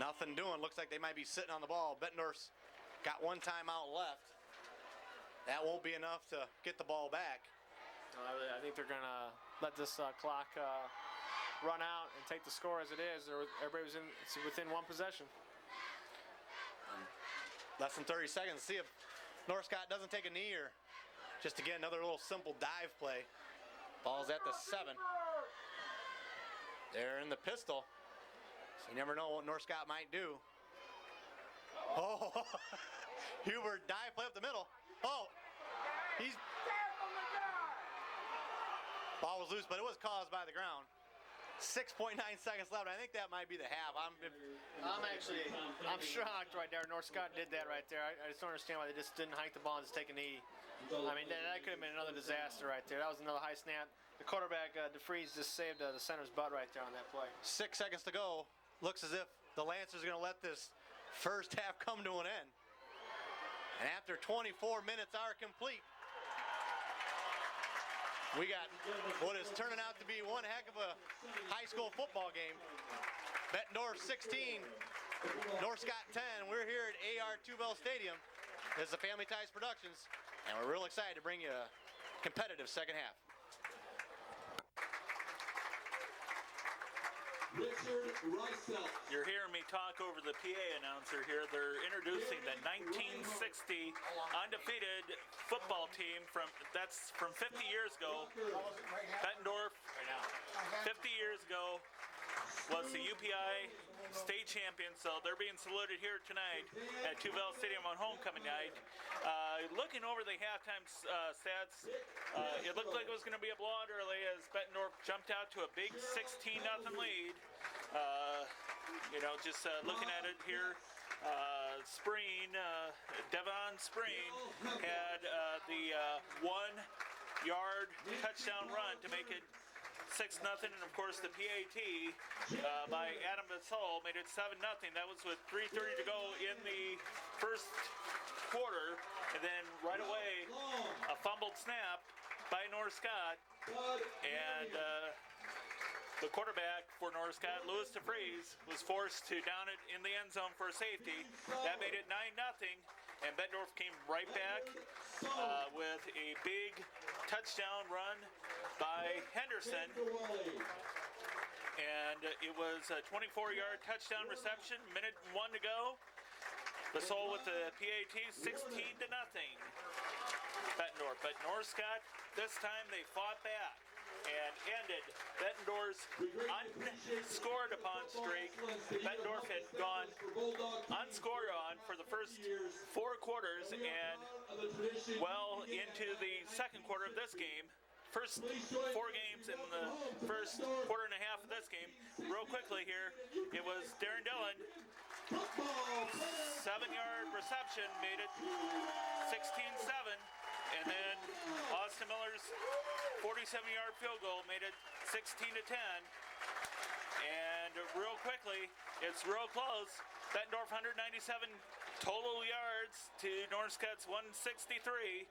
Nothing doing. Looks like they might be sitting on the ball. Bettendorf's got one timeout left. That won't be enough to get the ball back. I think they're going to let this clock run out and take the score as it is. Everybody was within one possession. Less than 30 seconds. See if North Scott doesn't take a knee or just again another little simple dive play. Ball's at the 7. They're in the pistol. So you never know what North Scott might do. Oh, Hubert dive play up the middle. Oh, ball was loose, but it was caused by the ground. 6.9 seconds left. I think that might be the half. I'm shocked right there. North Scott did that right there. I just don't understand why they just didn't hike the ball and just take a knee. I mean, that could have been another disaster right there. That was another high snap. The quarterback, DeFries, just saved the center's butt right there on that play. 6 seconds to go. Looks as if the Lancers are going to let this first half come to an end. And after 24 minutes are complete, we got what is turning out to be one heck of a high school football game. Bettendorf 16, North Scott 10. We're here at AR Tubell Stadium. This is the Family Ties Productions, and we're real excited to bring you a competitive second half. Richard Reisel. You're hearing me talk over the PA announcer here. They're introducing the 1960 undefeated football team from 50 years ago. Bettendorf, 50 years ago, was the UPI state champion, so they're being saluted here tonight at Tubell Stadium on homecoming night. Looking over the halftime stats, it looked like it was going to be a blowout early as Bettendorf jumped out to a big 16-0 lead. Just looking at it here, Devon Spreen had the 1-yard touchdown run to make it 6-0, and of course the PAT by Adam Basol made it 7-0. That was with 3:30 to go in the first quarter, and then right away a fumbled snap by North Scott, and the quarterback for North Scott, Louis DeFries, was forced to down it in the end zone for a safety. That made it 9-0, and Bettendorf came right back with a big touchdown run by Henderson. And it was a 24-yard touchdown reception, minute 1 to go. Basol with the PAT, 16-0. Bettendorf, but North Scott, this time they fought back and ended Bettendorf's unscored upon streak. Bettendorf had gone unscored on for the first 4 quarters and well into the second quarter of this game. First 4 games in the first quarter and a half of this game. Real quickly here, it was Darren Dillon, 7-yard reception, made it 16-7. And then Austin Miller's 47-yard field goal made it 16-10. And real quickly, it's real close. Bettendorf 197 total yards to North Scott's 163.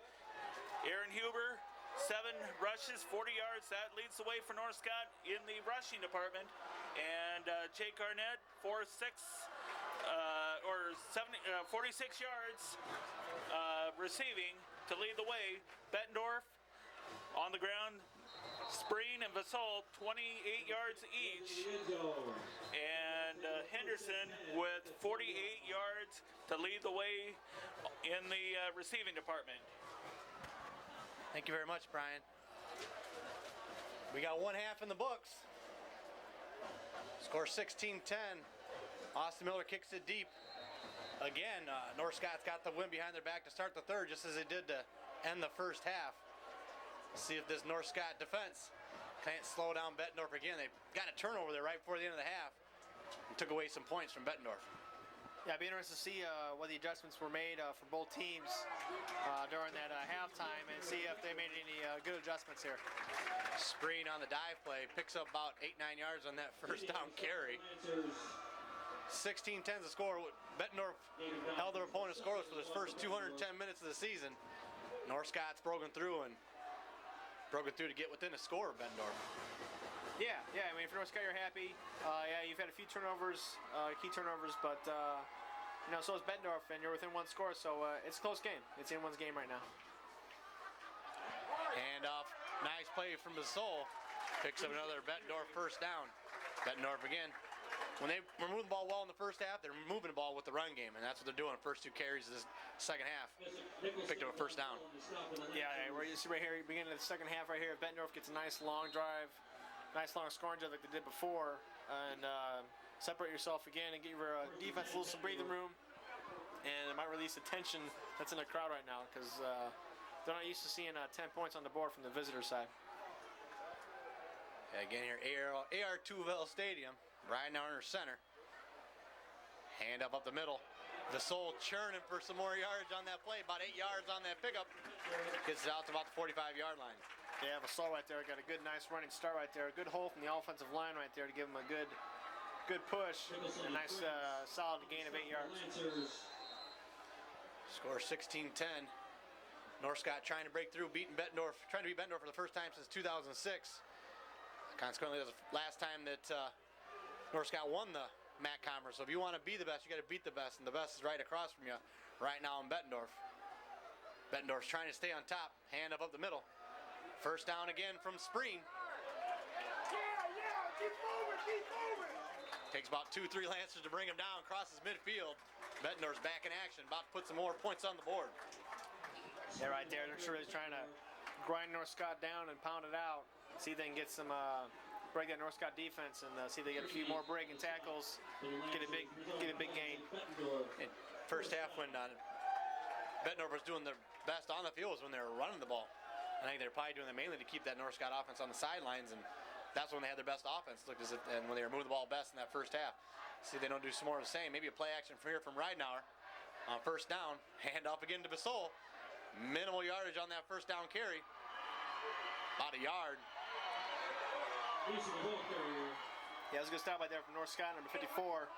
Aaron Huber, 7 rushes, 40 yards. That leads the way for North Scott in the rushing department. And Jake Arnett, 46 yards receiving to lead the way. Bettendorf on the ground, Spreen and Basol 28 yards each, and Henderson with 48 yards to lead the way in the receiving department. Thank you very much, Brian. We got 1 half in the books. Score 16-10. Austin Miller kicks it deep. Again, North Scott's got the wind behind their back to start the third, just as they did to end the first half. See if this North Scott defense can't slow down Bettendorf again. They got a turnover there right before the end of the half and took away some points from Bettendorf. Yeah, it'd be interesting to see what the adjustments were made for both teams during that halftime and see if they made any good adjustments here. Spreen on the dive play, picks up about 8-9 yards on that first down carry. 16-10 is the score. Bettendorf held their opponent scoreless for the first 210 minutes of the season. North Scott's broken through to get within a score of Bettendorf. Yeah. I mean, for North Scott, you're happy. Yeah, you've had a few turnovers, key turnovers, but so is Bettendorf, and you're within 1 score. So it's a close game. It's anyone's game right now. Hand off, nice play from Basol. Picks up another Bettendorf first down. Bettendorf again. When they were moving the ball well in the first half, they're moving the ball with the run game, and that's what they're doing. First 2 carries of this second half. Picked up a first down. Yeah, where you see right here, beginning of the second half right here, Bettendorf gets a nice long drive, nice long scoring drive like they did before, and separate yourself again and get your defense a little some breathing room, and it might release the tension that's in the crowd right now because they're not used to seeing 10 points on the board from the visitor side. Again here, AR Tuville Stadium. Right now in her center. Hand up the middle. Basol churning for some more yards on that play. About 8 yards on that pickup. Gets it out to about the 45-yard line. Yeah, Basol right there. Got a good, nice running start right there. A good hole from the offensive line right there to give him a good push. A nice, solid gain of 8 yards. Score 16-10. North Scott trying to break through, trying to beat Bettendorf for the first time since 2006. Consequently, that was the last time that North Scott won the MAC Conference. So if you want to be the best, you got to beat the best, and the best is right across from you right now in Bettendorf. Bettendorf's trying to stay on top. Hand up the middle. First down again from Spreen. Yeah, keep moving. Takes about 2-3 Lancers to bring him down, crosses midfield. Bettendorf's back in action, about to put some more points on the board. Yeah, right there. They're sure he's trying to grind North Scott down and pound it out. See if they can get some break that North Scott defense and see if they get a few more breaking tackles, get a big gain. In first half, when Bettendorf was doing their best on the field was when they were running the ball. I think they're probably doing that mainly to keep that North Scott offense on the sidelines, and that's when they had their best offense. Looked as if, and when they were moving the ball best in that first half. See if they don't do some more of the same. Maybe a play action from here from Ridenauer on first down. Hand off again to Basol. Minimal yardage on that first down carry. About a yard. Yeah, it was a good stop right there from North Scott, number 54,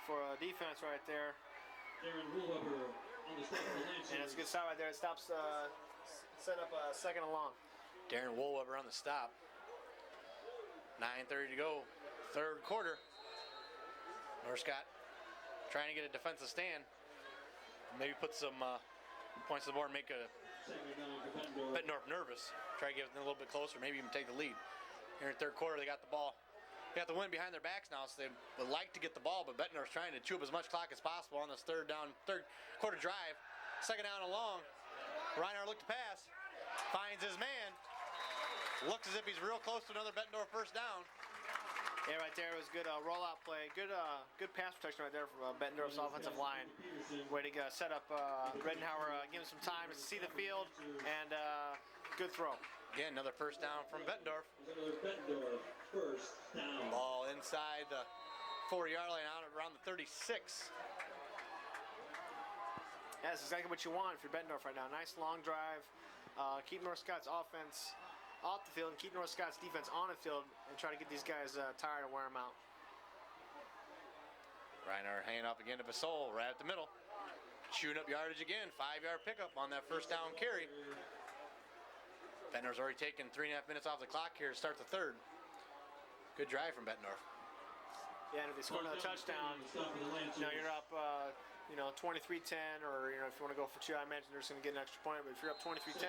for defense right there. And it's a good stop right there. It stops, set up a second and long. Darren Woolweber on the stop. 9:30 to go, third quarter. North Scott trying to get a defensive stand. Maybe put some points on the board and make Bettendorf nervous. Try to get it a little bit closer, maybe even take the lead. Here in the third quarter, they got the ball. They got the wind behind their backs now, so they would like to get the ball, but Bettendorf's trying to chew up as much clock as possible on this third quarter drive. Second down and long. Reinhardt looked to pass, finds his man, looks as if he's real close to another Bettendorf first down. Yeah, right there. It was good rollout play. Good pass protection right there from Bettendorf's offensive line. Way to go. Set up Redenhauer, give him some time to see the field, and good throw. Again, another first down from Bettendorf. Bettendorf, first down. Ball inside the 40-yard line, out around the 36. Yeah, that's exactly what you want if you're Bettendorf right now. Nice long drive. Keep North Scott's offense off the field and keep North Scott's defense on the field and try to get these guys tired and wear them out. Reinhardt hanging off again to Basol, right at the middle. Shooting up yardage again, 5-yard pickup on that first down carry. Bettendorf's already taken 3.5 minutes off the clock here to start the third. Good drive from Bettendorf. Yeah, and if they score another touchdown, you're up 23-10, or if you want to go for 2, I imagine they're just going to get an extra point. But if you're up 23-10,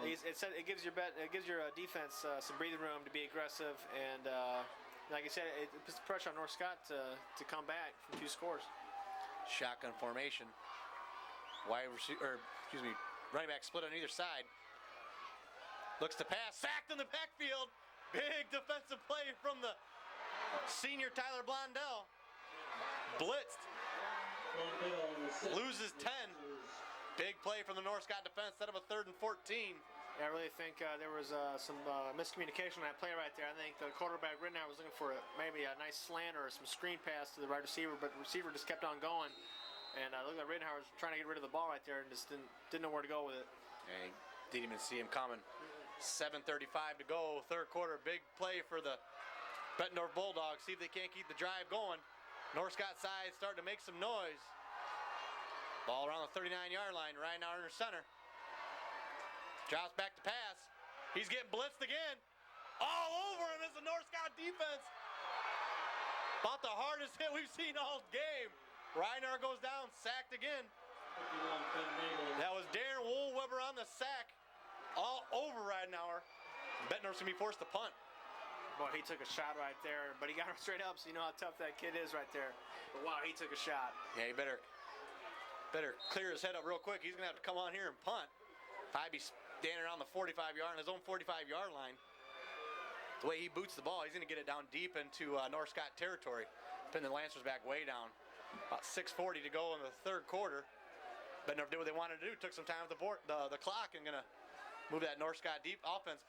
it gives your defense some breathing room to be aggressive, and like I said, it puts the pressure on North Scott to come back from 2 scores. Shotgun formation. Running back split on either side. Looks to pass, sacked in the backfield. Big defensive play from the senior Tyler Blondell. Blitzed. Loses 10. Big play from the North Scott defense, set up a 3rd and 14. Yeah, I really think there was some miscommunication on that play right there. I think the quarterback Rittenhour was looking for maybe a nice slant or some screen pass to the right receiver, but the receiver just kept on going. And looked like Rittenhour was trying to get rid of the ball right there and just didn't know where to go with it. And didn't even see him coming. 7:35 to go, third quarter. Big play for the Bettendorf Bulldogs. See if they can't keep the drive going. North Scott side starting to make some noise. Ball around the 39-yard line. Reinhardt under center. Drops back to pass. He's getting blitzed again. All over him is the North Scott defense. About the hardest hit we've seen all game. Reinhardt goes down, sacked again. That was Darren Woolweber on the sack. All over Reinhardt. Bettendorf's going to be forced to punt. Boy, he took a shot right there, but he got it straight up, so you know how tough that kid is right there. But wow, he took a shot. Yeah, he better clear his head up real quick. He's going to have to come on here and punt. Probably be standing around the 45-yard, on his own 45-yard line. The way he boots the ball, he's going to get it down deep into North Scott territory. Pin the Lancers back way down. About 6:40 to go in the third quarter. Bettendorf did what they wanted to do. Took some time with the clock and going to move that North Scott deep offense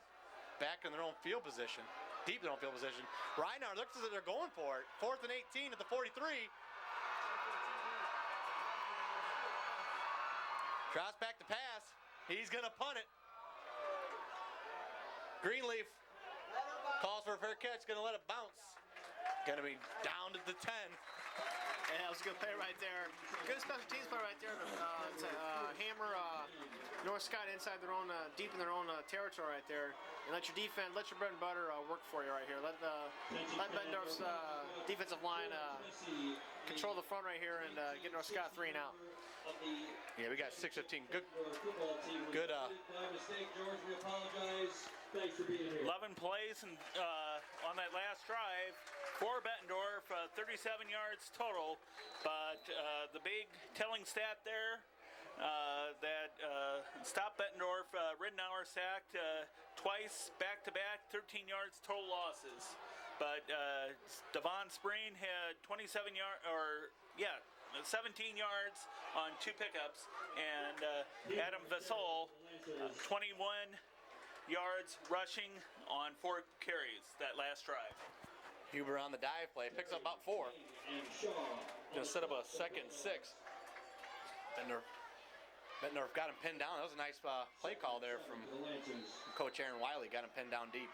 back in their own field position. Deep in their own field position. Reinhardt looks as if they're going for it. 4th and 18 at the 43. Drops back to pass. He's going to punt it. Greenleaf calls for a fair catch. Going to let it bounce. Going to be down to the 10. And that was a good play right there. Good special teams play right there to hammer North Scott inside their own, deep in their own territory right there, and let your defense, let your bread and butter work for you right here. Let Bettendorf's defensive line control the front right here and get North Scott 3 and out. Yeah, we got 6:15. Good. 11 plays and on that last drive for Bettendorf, 37 yards total. But the big telling stat there that stopped Bettendorf, Rittenhour sacked twice back-to-back, 13 yards total losses. But Devon Spreen had 17 yards on 2 pickups, and Adam Vasol 21 yards rushing on 4 carries that last drive. Huber on the dive play, picks up about 4. Gonna set up a 2nd and 6. Bettendorf got him pinned down. That was a nice play call there from Coach Aaron Wiley. Got him pinned down deep.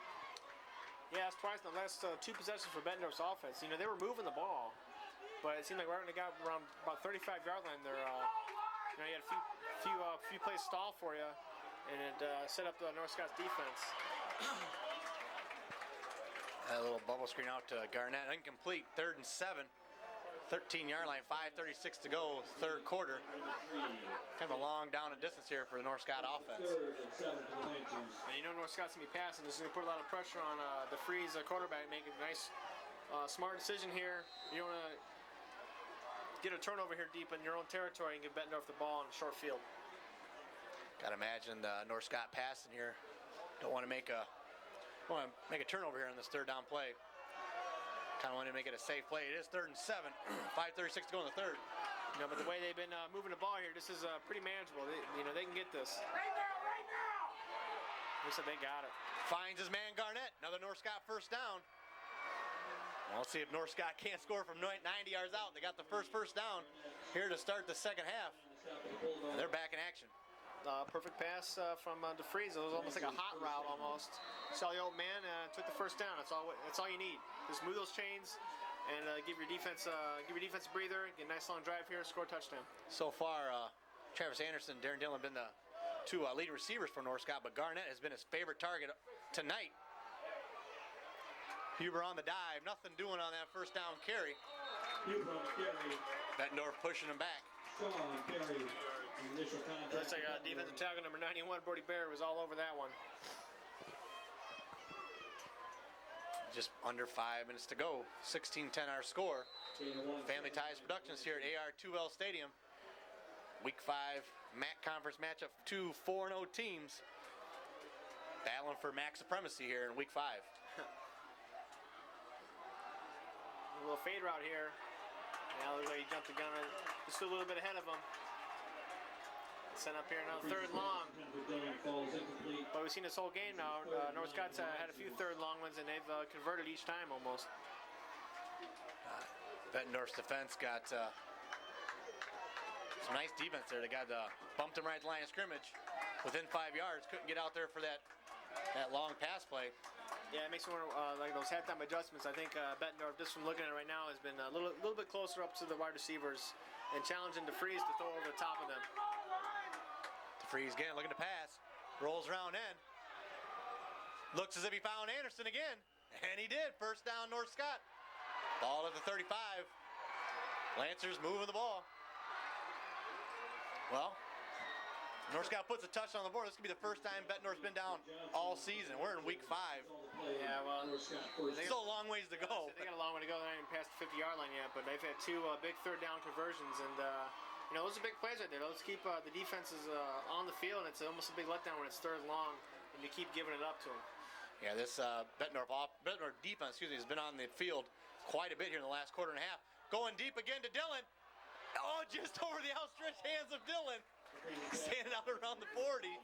Yeah, it's twice in the last 2 possessions for Bettendorf's offense. You know, they were moving the ball, but it seemed like right when they got around about 35-yard line, they're you had a few plays stall for you, and it set up the North Scott's defense. A little bubble screen out to Garnett. Incomplete. 3rd and 7. 13-yard line. 5:36 to go. Third quarter. Kind of a long down and distance here for the North Scott offense. Third and 7 for the Lancers. And you know North Scott's going to be passing. This is going to put a lot of pressure on DeFries, quarterback, make a nice, smart decision here. You don't want to get a turnover here deep in your own territory and give Bettendorf the ball in a short field. Got to imagine the North Scott passing here. Don't want to make a turnover here on this third down play. Kind of want to make it a safe play. It is 3rd and 7. 5:36 to go in the third. You know, but the way they've been moving the ball here, this is pretty manageable. They can get this. Right now! Looks like they got it. Finds his man Garnett. Another North Scott first down. Well, let's see if North Scott can't score from 90 yards out. They got the first down here to start the second half. And they're back in action. Perfect pass from DeFries. It was almost like a hot route almost. Saw the old man, took the first down. That's all you need. Just move those chains and give your defense a breather. Get a nice long drive here. Score a touchdown. So far, Travis Anderson, Darren Dillon have been the two leading receivers for North Scott, but Garnett has been his favorite target tonight. Huber on the dive. Nothing doing on that first down carry. Huber on the carry. Bettendorf pushing him back. Strong carry. Initial contact. Looks like defensive tackle number 91, Brody Bear, was all over that one. Just under 5 minutes to go. 16-10 our score. Family Ties Productions here at AR2L Stadium. Week 5 MAC Conference matchup. 2 4-0 teams battling for MAC supremacy here in Week 5. A little fade route here. Now looks like he jumped the gun just a little bit ahead of him. Sent up here now, 3rd long. But we've seen this whole game now. North Scott's had a few 3rd long ones, and they've converted each time almost. Bettendorf's defense got some nice defense there. They got bumped him right at the line of scrimmage within 5 yards. Couldn't get out there for that long pass play. Yeah, it makes me wonder, like those halftime adjustments. I think Bettendorf, just from looking at it right now, has been a little bit closer up to the wide receivers and challenging DeFries to throw over the top of them. DeFries again looking to pass. Rolls around in. Looks as if he found Anderson again. And he did. First down, North Scott. Ball at the 35. Lancers moving the ball. Well, North Scott puts a touch on the board. This could be the first time Bettendorf's been down all season. We're in Week 5. Yeah, well, Still a long ways to go. They got a long way to go. They're not even past the 50-yard line yet, but they've had 2 big 3rd down conversions, and those are big plays right there. Those keep the defenses on the field, and it's almost a big letdown when it's 3rd long, and you keep giving it up to them. Yeah, this Bettendorf defense, has been on the field quite a bit here in the last quarter and a half. Going deep again to Dillon. Oh, just over the outstretched hands of Dillon. Standing out around the 40. Yeah.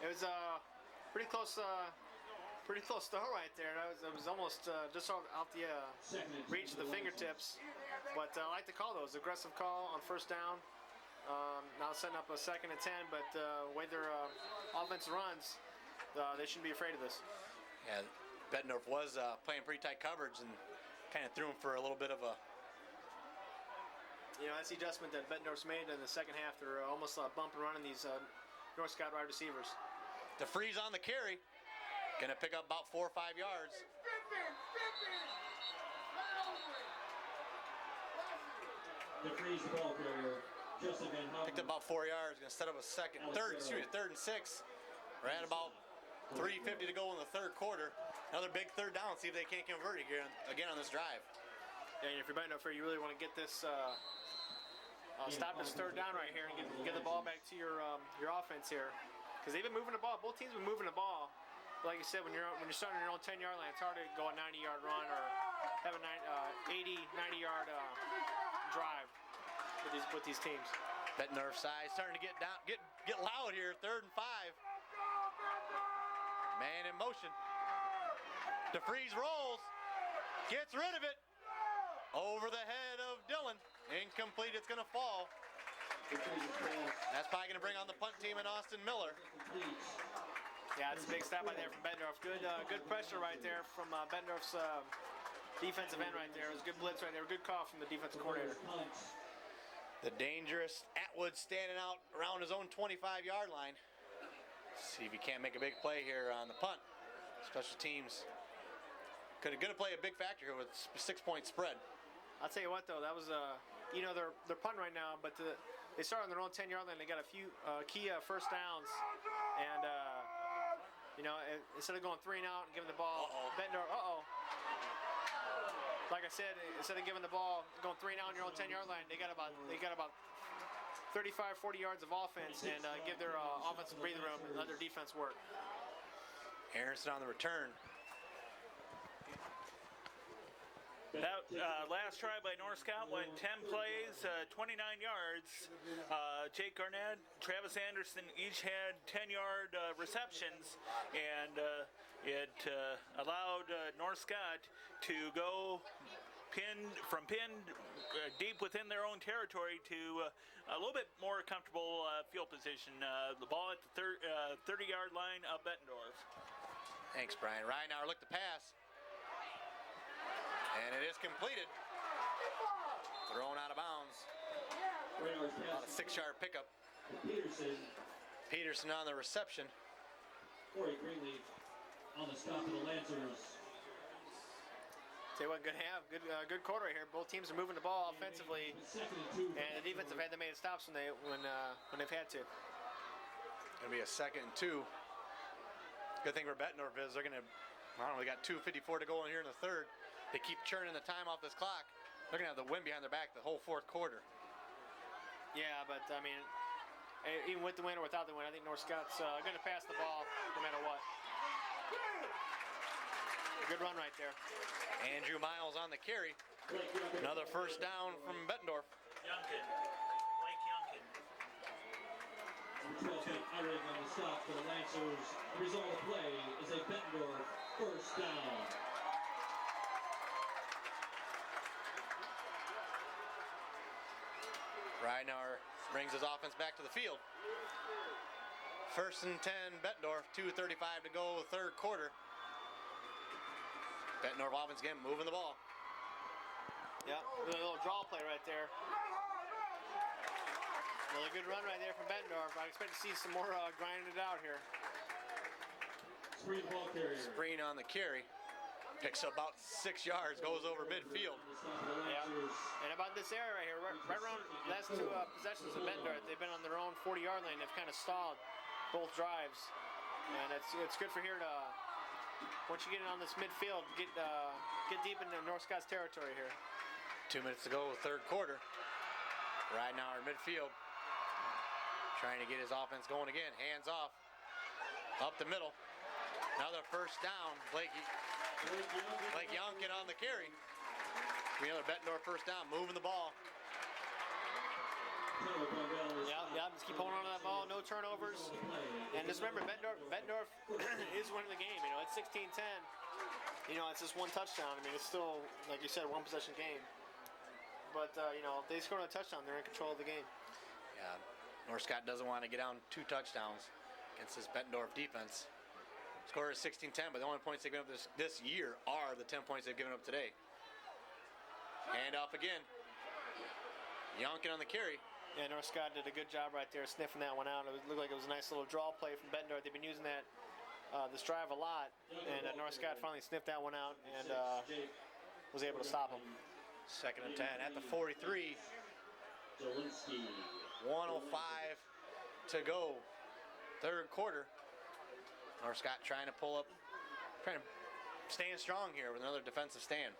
It was pretty close throw right there. It was almost just out the reach of the fingertips. But I like to call those aggressive call on first down. Now setting up a 2nd and 10, but the way their offense runs, they shouldn't be afraid of this. Yeah, Bettendorf was playing pretty tight coverage and kind of threw him for a little bit of a. That's the adjustment that Bettendorf's made in the second half. They're almost bump and running these North Scott wide receivers. DeFries on the carry. Gonna pick up about 4 or 5 yards. DeFries, the ball carrier. Justin Van Houten. Picked up about 4 yards. Gonna set up a third and 6. We're at about 3:50 to go in the third quarter. Another big 3rd down. See if they can't convert it again on this drive. Yeah, and if you're Bettendorf, you really want to get this. Stop this 3rd down right here and get the ball back to your offense here, because they've been moving the ball. Both teams have been moving the ball. But like you said, when you're starting your own 10-yard line, it's hard to go a 90-yard run or have a 80, 90-yard drive with these teams. Bettendorf side starting to get loud here. 3rd and 5. Man in motion. DeFries rolls, gets rid of it. Over the head of Dillon. Incomplete, it's gonna fall. That's probably gonna bring on the punt team and Austin Miller. Yeah, it's a big stop right there from Bettendorf. Good pressure right there from Bettendorf's defensive end right there. It was a good blitz right there. Good call from the defensive coordinator. The dangerous Atwood standing out around his own 25-yard line. See if he can't make a big play here on the punt. Special teams gonna play a big factor here with 6-point spread. I'll tell you what though, that was they're punting right now, but they start on their own 10-yard line. They got a few key first downs, and instead of going 3 and out and giving the ball, Bettendorf, like I said, instead of giving the ball going 3 and out on your own 10-yard line, they got about 35, 40 yards of offense and give their offensive breathing room and let their defense work. Aronson on the return. That last try by North Scott went 10 plays, 29 yards. Jake Garnett, Travis Anderson each had 10-yard receptions, and it allowed North Scott to go pinned deep within their own territory to a little bit more comfortable field position. The ball at the 30-yard line of Bettendorf. Thanks, Brian. Reinauer looked to pass. And it is completed. Thrown out of bounds. About a 6-yard pickup. Peterson on the reception. Corey Greenleaf on the stop of the Lancers. Tell you what, good quarter here. Both teams are moving the ball offensively, and the defense have had to make stops when they've had to. Gonna be a 2nd and 2. Good thing for Bettendorf is they're gonna. We got 2:54 to go in here in the third. They keep churning the time off this clock. They're gonna have the wind behind their back the whole 4th quarter. Yeah, but I mean, even with the win or without the win, I think North Scott's gonna pass the ball no matter what. A good run right there. Andrew Miles on the carry. Another first down from Bettendorf. Youngkin, Blake Youngkin. 12 Eyring on the stop for the Lancers. The result of the play is a Bettendorf first down. Reinauer brings his offense back to the field. 1st and 10, Bettendorf, 2:35 to go, 3rd quarter. Bettendorf offense again moving the ball. Yeah, a little draw play right there. Really good run right there from Bettendorf. I expect to see some more grinding it out here. Screen ball carrier. Screen on the carry. Picks up about 6 yards, goes over midfield. Yeah. And about this area right here, right around the last 2 possessions of Bettendorf, they've been on their own 40-yard line. They've kind of stalled both drives, and it's good for here to once you get in on this midfield, get deep into North Scott's territory here. 2 minutes to go, 3rd quarter. Reinauer midfield, trying to get his offense going again. Hands off, up the middle. Another first down. Blake Youngkin on the carry. Another Bettendorf first down, moving the ball. Yeah, just keep holding on to that ball, no turnovers. And just remember, Bettendorf is winning the game. It's 16-10. It's just 1 touchdown. I mean, it's still, like you said, 1-possession game. But, if they score a touchdown, they're in control of the game. Yeah, North Scott doesn't want to get down 2 touchdowns against this Bettendorf defense. Score is 16-10, but the only points they've given up this year are the 10 points they've given up today. Hand off again. Youngkin on the carry. Yeah, North Scott did a good job right there sniffing that one out. It looked like it was a nice little draw play from Bettendorf. They've been using that this drive a lot, and North Scott finally sniffed that one out and was able to stop them. 2nd and 10 at the 43. 1:05 to go. 3rd quarter. North Scott trying to stand strong here with another defensive stand.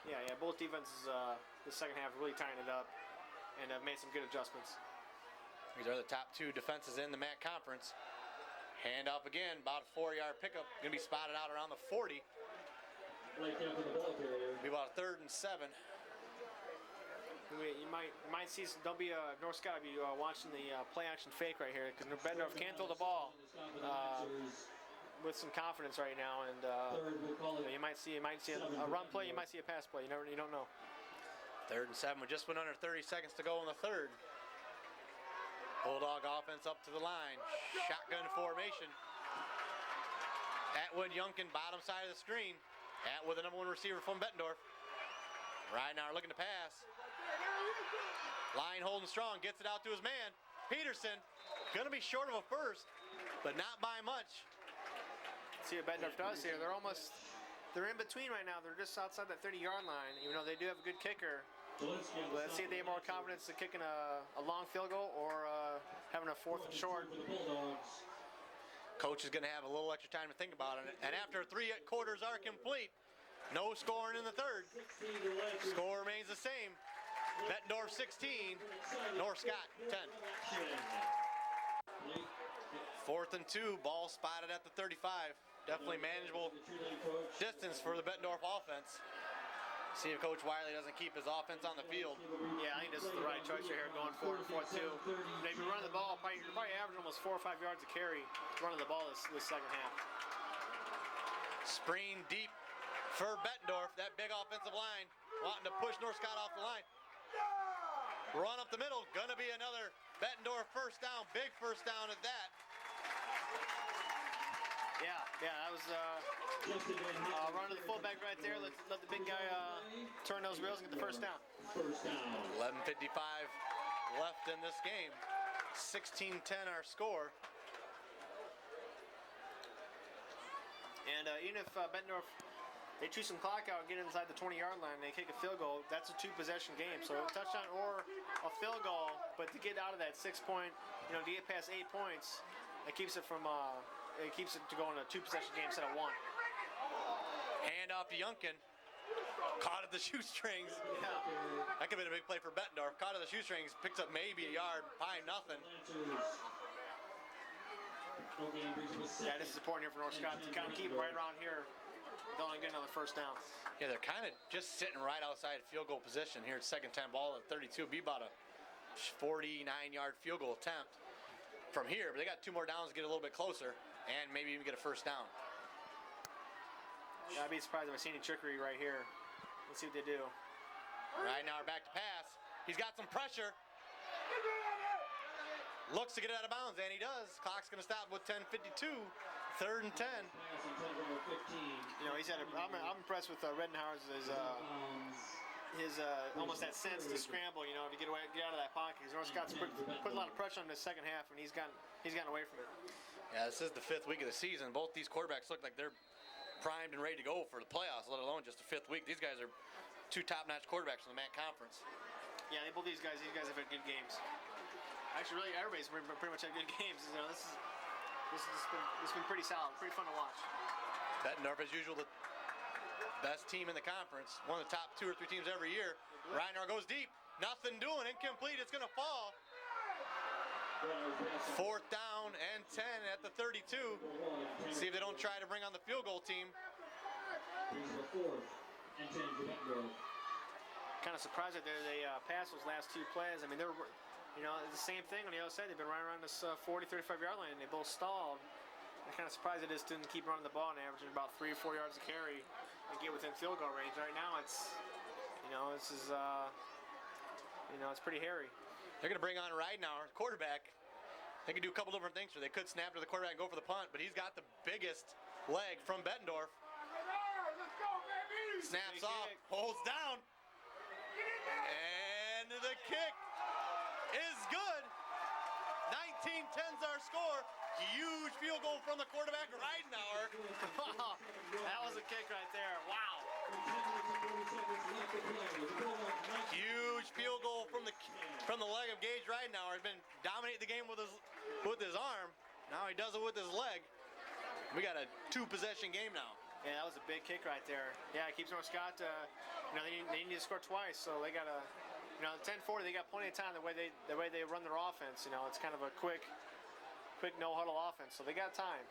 Yeah, both defenses the second half really tightened it up and have made some good adjustments. These are the top 2 defenses in the MAC conference. Hand off again, about a 4-yard pickup. Gonna be spotted out around the 40. Be about a 3rd and 7. You might see some, don't be North Scott be watching the play action fake right here because Bettendorf can't throw the ball with some confidence right now, and you might see a run play, you might see a pass play. You don't know. 3rd and 7. We just went under 30 seconds to go in the 3rd. Bulldog offense up to the line. Shotgun formation. Atwood Youngkin, bottom side of the screen. Atwood, the number 1 receiver from Bettendorf. Reinauer looking to pass. Line holding strong, gets it out to his man. Peterson Going to be short of a first, but not by much. See what Bettendorf does here. They're in between right now. They're just outside that 30-yard line, even though they do have a good kicker. Let's see if they have more confidence in kicking a long field goal or having a 4th and short. Coach is going to have a little extra time to think about it. And after 3 quarters are complete, no scoring in the third. Score remains the same. Bettendorf 16, North Scott 10. 4th and 2, ball spotted at the 35. Definitely manageable distance for the Bettendorf offense. See if Coach Wiley doesn't keep his offense on the field. Yeah, I think this is the right choice right here, going forward in 4th 2. If you run the ball, you're probably averaging almost 4 or 5 yards a carry running the ball this second half. Screen deep for Bettendorf. That big offensive line wanting to push North Scott off the line. Run up the middle, gonna be another Bettendorf first down, big first down at that. Yeah, that was run to the fullback right there. Let the big guy turn those wheels and get the first down. 11:55 left in this game. 16-10 our score. And even if Bettendorf, they chew some clock out and get inside the 20-yard line and they kick a field goal, that's a 2-possession game. So a touchdown or a field goal, but to get out of that 6-point, to get past 8 points, it keeps it from it keeps it to go in a 2-possession game instead of 1. Hand off to Youngkin. Caught at the shoestrings. Yeah. That could have been a big play for Bettendorf. Caught at the shoestrings, picks up maybe a yard, probably nothing. Yeah, this is important here for North Scott to kind of keep right around here. They'll only get another first down. Yeah, they're kind of just sitting right outside field goal position here. It's 2nd 10 ball at 32. Be about a 49-yard field goal attempt from here. But they got 2 more downs to get a little bit closer and maybe even get a first down. Yeah, I'd be surprised if I see any trickery right here. Let's see what they do. Right now, we're back to pass. He's got some pressure. Looks to get it out of bounds, and he does. Clock's going to stop with 10:52. 3rd and 10. He's had I'm impressed with Redenhauer's his almost that sense to scramble. To get out of that pocket. North Scott's put a lot of pressure on the second half, and he's gotten away from it. Yeah, this is the 5th week of the season. Both these quarterbacks look like they're primed and ready to go for the playoffs, let alone just the 5th week. These guys are 2 top-notch quarterbacks from the MAC Conference. Yeah, both these guys have had good games. Actually, really, everybody's pretty much had good games. This has been pretty solid, pretty fun to watch. Bettendorf, as usual, the best team in the conference. One of the top 2 or 3 teams every year. Reiner goes deep. Nothing doing. Incomplete. It's going to fall. 4th down and 10 at the 32. See if they don't try to bring on the field goal team. Kind of surprised that they passed those last 2 plays. I mean, they were, it's the same thing on the other side. They've been right around this 40, 35-yard line, and they both stalled. I'm kind of surprised they just didn't keep running the ball and averaging about 3 or 4 yards a carry and get within field goal range. Right now, it's pretty hairy. They're going to bring on Ridenauer, quarterback. They can do a couple different things. They could snap to the quarterback and go for the punt, but he's got the biggest leg from Bettendorf. Let's go, baby! Snaps off, holds down, and the kick is good. 19-10's our score. Huge field goal from the quarterback, Ridenauer. That was a kick right there. Wow. Huge field goal from the leg of Gage Ridenauer. Has been dominating the game with his arm. Now he does it with his leg. We got a 2-possession game now. Yeah, that was a big kick right there. Yeah, it keeps North Scott. They need to score twice, so they got to. 10-40. They got plenty of time. The way they run their offense. It's kind of a quick no huddle offense, so they got time.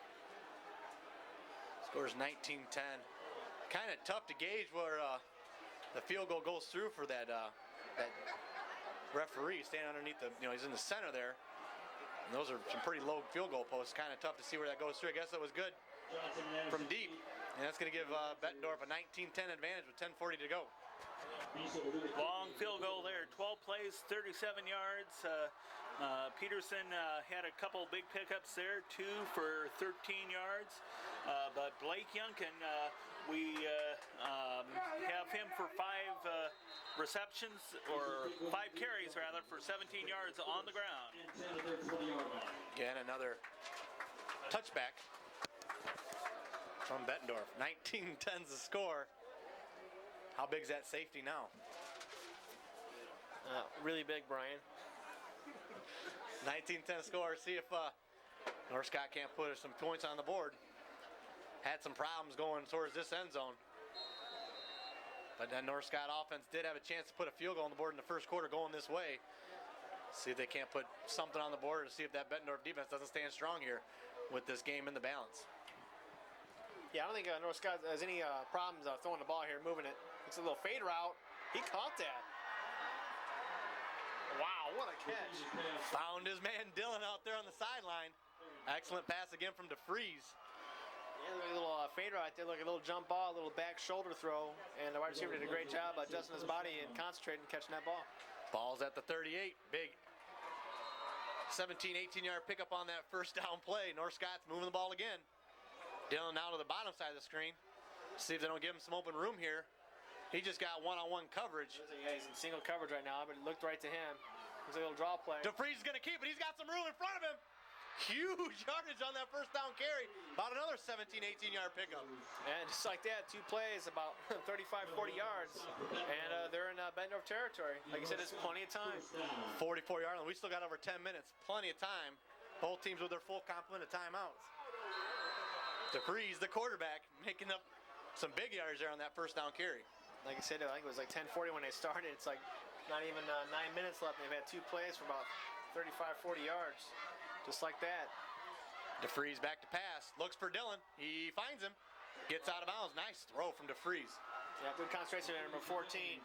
Scores 19-10. Kind of tough to gauge where the field goal goes through for that referee standing underneath he's in the center there. And those are some pretty low field goal posts. Kind of tough to see where that goes through. I guess that was good from deep. And that's going to give Bettendorf a 19-10 advantage with 10:40 to go. Long field goal there. 12 plays, 37 yards. Peterson had a couple big pickups there, 2 for 13 yards. But Blake Youngkin, we have him for 5 receptions, or 5 carries rather, for 17 yards on the ground. Again, another touchback from Bettendorf. 19-10's the score. How big is that safety now? Really big, Brian. 19-10 score. See if North Scott can't put some points on the board. Had some problems going towards this end zone. But then North Scott offense did have a chance to put a field goal on the board in the first quarter going this way. See if they can't put something on the board to see if that Bettendorf defense doesn't stand strong here with this game in the balance. Yeah, I don't think North Scott has any problems throwing the ball here, moving it. It's a little fade route. He caught that. Wow, what a catch. Found his man Dylan out there on the sideline. Excellent pass again from DeFries. Yeah, look at a little fade route there, like a little jump ball, a little back shoulder throw. And the wide receiver did a great job adjusting his body and concentrating catching that ball. Ball's at the 38. Big 17, 18-yard pickup on that first down play. North Scott's moving the ball again. Dylan now to the bottom side of the screen. See if they don't give him some open room here. He just got one-on-one coverage. Yeah, he's in single coverage right now, but it looked right to him. It's a little draw play. DeFries is going to keep it. He's got some room in front of him. Huge yardage on that first down carry. About another 17, 18-yard pickup. And just like that, 2 plays, about 35, 40 yards. And they're in Bettendorf territory. Like I said, it's plenty of time. 44-yard line. We still got over 10 minutes. Plenty of time. Both teams with their full complement of timeouts. DeFries, the quarterback, making up some big yards there on that first down carry. Like I said, I think it was like 10:40 when they started. It's like not even 9 minutes left. They've had 2 plays for about 35, 40 yards. Just like that. DeFries back to pass. Looks for Dylan. He finds him. Gets out of bounds. Nice throw from DeFries. Yeah, good concentration there, number 14.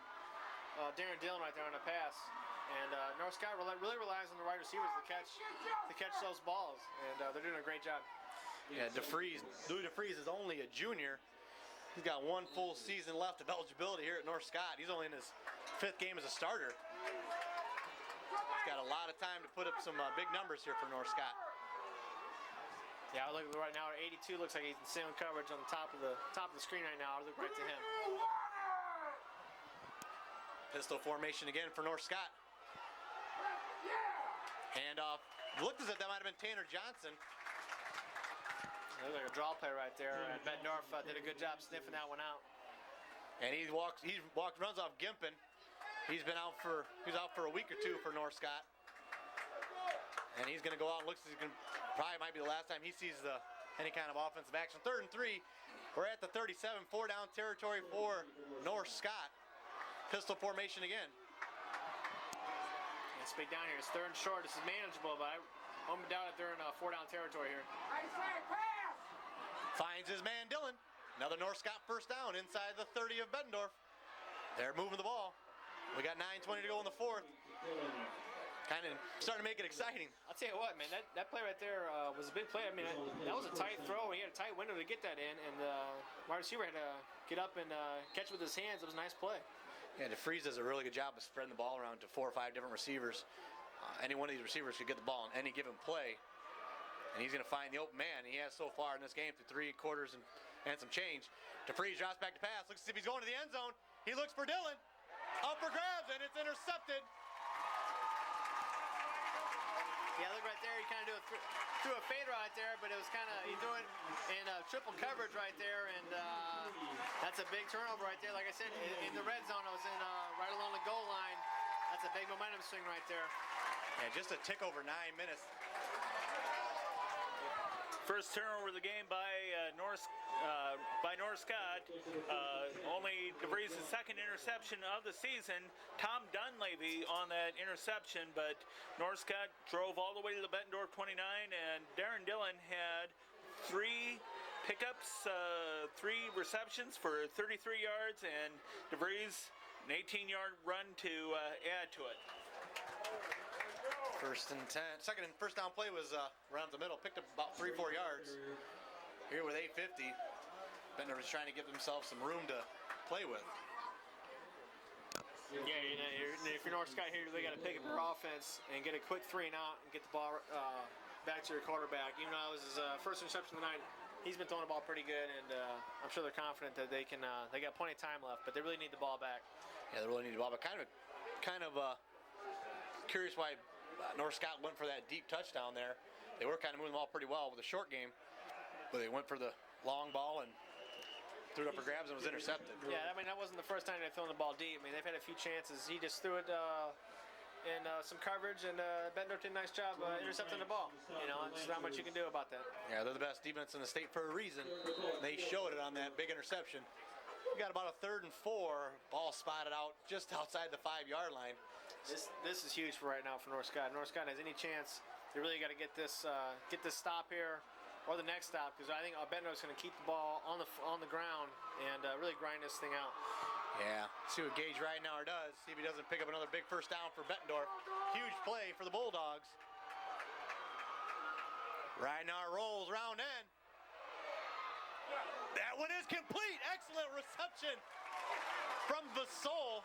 Darren Dillon right there on the pass. And North Scott really relies on the wide receivers to catch those balls. And they're doing a great job. Yeah, Louis DeFries is only a junior. He's got 1 full season left of eligibility here at North Scott. He's only in his 5th game as a starter. He's got a lot of time to put up some big numbers here for North Scott. Yeah, I look right now at 82. Looks like he's in single coverage on the top of the screen right now. I look right to him. Pistol formation again for North Scott. Handoff. Looked as if that might have been Tanner Johnson. Looks like a draw play right there. And Bettendorf did a good job sniffing that one out. And runs off Gimpin. He's out for a week or 2 for North Scott. And he's going to go out and looks as probably might be the last time he sees any kind of offensive action. 3rd and 3. We're at the 37, 4 down territory for North Scott. Pistol formation again. It's big down here. It's 3rd and short. This is manageable, but I doubt if they're in 4 down territory here. Finds his man Dylan. Another North Scott first down inside the 30 of Bettendorf. They're moving the ball. We got 9:20 to go in the 4th. Kind of starting to make it exciting. I'll tell you what, man, that play right there was a big play. I mean, that was a tight throw. He had a tight window to get that in, and the wide receiver had to get up and catch with his hands. It was a nice play. Yeah, DeFries does a really good job of spreading the ball around to 4 or 5 different receivers. Any one of these receivers could get the ball in any given play, and he's going to find the open man. He has so far in this game through 3 quarters and some change. DeFries drops back to pass. Looks as if he's going to the end zone. He looks for Dylan. Up for grabs, and it's intercepted. Yeah, look right there. He kind of threw a fade right there, but it was kind of, he threw it in triple coverage right there, and that's a big turnover right there. Like I said, in the red zone, it was in right along the goal line. That's a big momentum swing right there. Yeah, just a tick over 9 minutes. First turnover of the game by North Scott. Only DeVries' 2nd interception of the season. Tom Dunleavy on that interception, but North Scott drove all the way to the Bettendorf 29, and Darren Dillon had 3 pickups, 3 receptions for 33 yards, and DeVries an 18-yard run to add to it. 1st and 10. First down play was around the middle. Picked up about 3-4 yards. Here with 8:50. Bettendorf is trying to give themselves some room to play with. Yeah, if you're North Scott here, you really got to pick up your offense and get a quick 3 and out and get the ball back to your quarterback. Even though it was his first interception of the night, he's been throwing the ball pretty good, and I'm sure they're confident that they can. They got plenty of time left, but they really need the ball back. Yeah, they really need the ball, but kind of curious why North Scott went for that deep touchdown there. They were kind of moving the ball pretty well with a short game, but they went for the long ball and threw it up for grabs and was intercepted. Yeah, I mean, that wasn't the first time they've thrown the ball deep. I mean, they've had a few chances. He just threw it in some coverage, and Bettendorf did a nice job intercepting the ball. You know, there's not much you can do about that. Yeah, they're the best defense in the state for a reason. They showed it on that big interception. We got about a 3rd and 4, ball spotted out just outside the 5-yard line. This is huge for right now for North Scott. North Scott has any chance, they really got to get this stop here or the next stop, because I think Bettendorf's going to keep the ball on the ground and really grind this thing out. Yeah, see what Gage Ridenauer does. See if he doesn't pick up another big first down for Bettendorf. Huge play for the Bulldogs. Ridenauer rolls round end. That one is complete. Excellent reception from Vasol.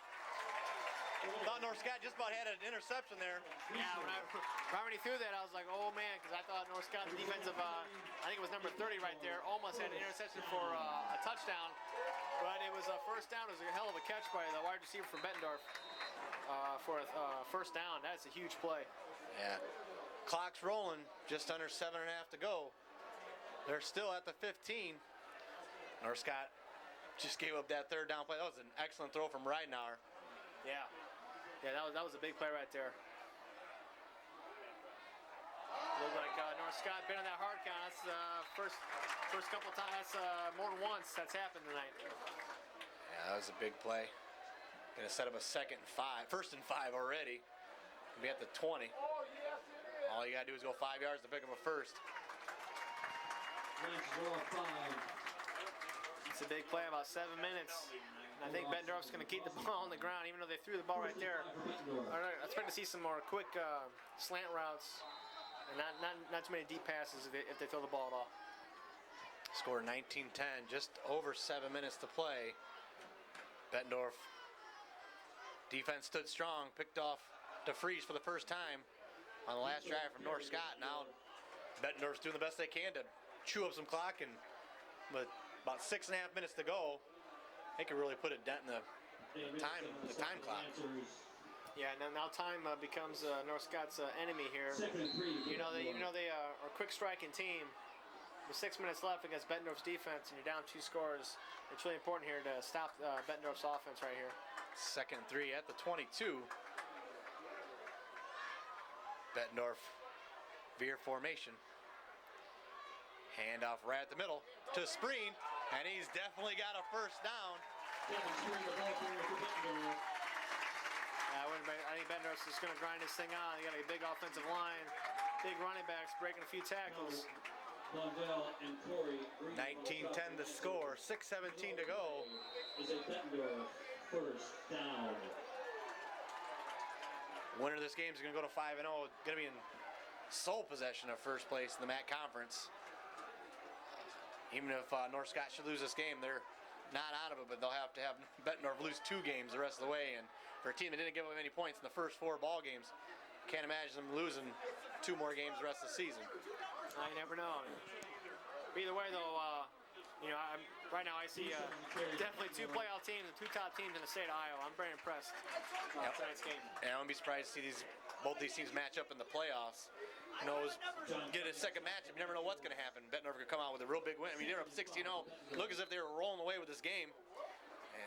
Thought North Scott just about had an interception there. Yeah, right when he threw that, I was like, oh man, because I thought North Scott's defensive, I think it was number 30 right there, almost had an interception for a touchdown, but it was a first down. It was a hell of a catch by the wide receiver from Bettendorf for a first down. That's a huge play. Yeah, clock's rolling, just under 7.5 to go. They're still at the 15. North Scott just gave up that 3rd down play. That was an excellent throw from Ridenauer. Yeah. Yeah, that was a big play right there. Looked like North Scott been on that hard count. That's first couple of times. That's more than once that's happened tonight. Yeah, that was a big play. Gonna set up a 1st and 5 already. Gonna be at the 20. All you gotta do is go 5 yards to pick up a first. It's a big play, about 7 minutes. I think Bettendorf's going to keep the ball on the ground, even though they threw the ball right there. I expect to see some more quick slant routes, and not too many deep passes if they throw the ball at all. Score 19-10, just over 7 minutes to play. Bettendorf defense stood strong, picked off DeFries for the first time on the last drive from North Scott. Now Bettendorf's doing the best they can to chew up some clock, and with about 6.5 minutes to go, they could really put a dent in the time clock. Yeah, now time becomes North Scott's enemy here. Even though they are a quick striking team, with 6 minutes left against Bettendorf's defense, and you're down 2 scores, it's really important here to stop Bettendorf's offense right here. 2nd and 3 at the 22. Bettendorf veer formation. Handoff right at the middle to Spreen, and he's definitely got a first down. I think Bettendorf's just going to grind this thing out. They got a big offensive line, big running backs breaking a few tackles. 19-10 to score, 6:17 to go. First down. Winner of this game is going to go to 5-0. Going to be in sole possession of first place in the MAC Conference. Even if North Scott should lose this game, they're not out of it, but they'll have to have Bettendorf lose 2 games the rest of the way. And for a team that didn't give up any points in the first 4 ball games, can't imagine them losing 2 more games the rest of the season. I never know. Either way, though, right now I see definitely 2 playoff teams and 2 top teams in the state of Iowa. I'm very impressed with tonight's game. And I wouldn't be surprised to see both these teams match up in the playoffs. Get a second matchup. You never know what's going to happen. Bettendorf could come out with a real big win. I mean, they're up 16-0. Look as if they were rolling away with this game.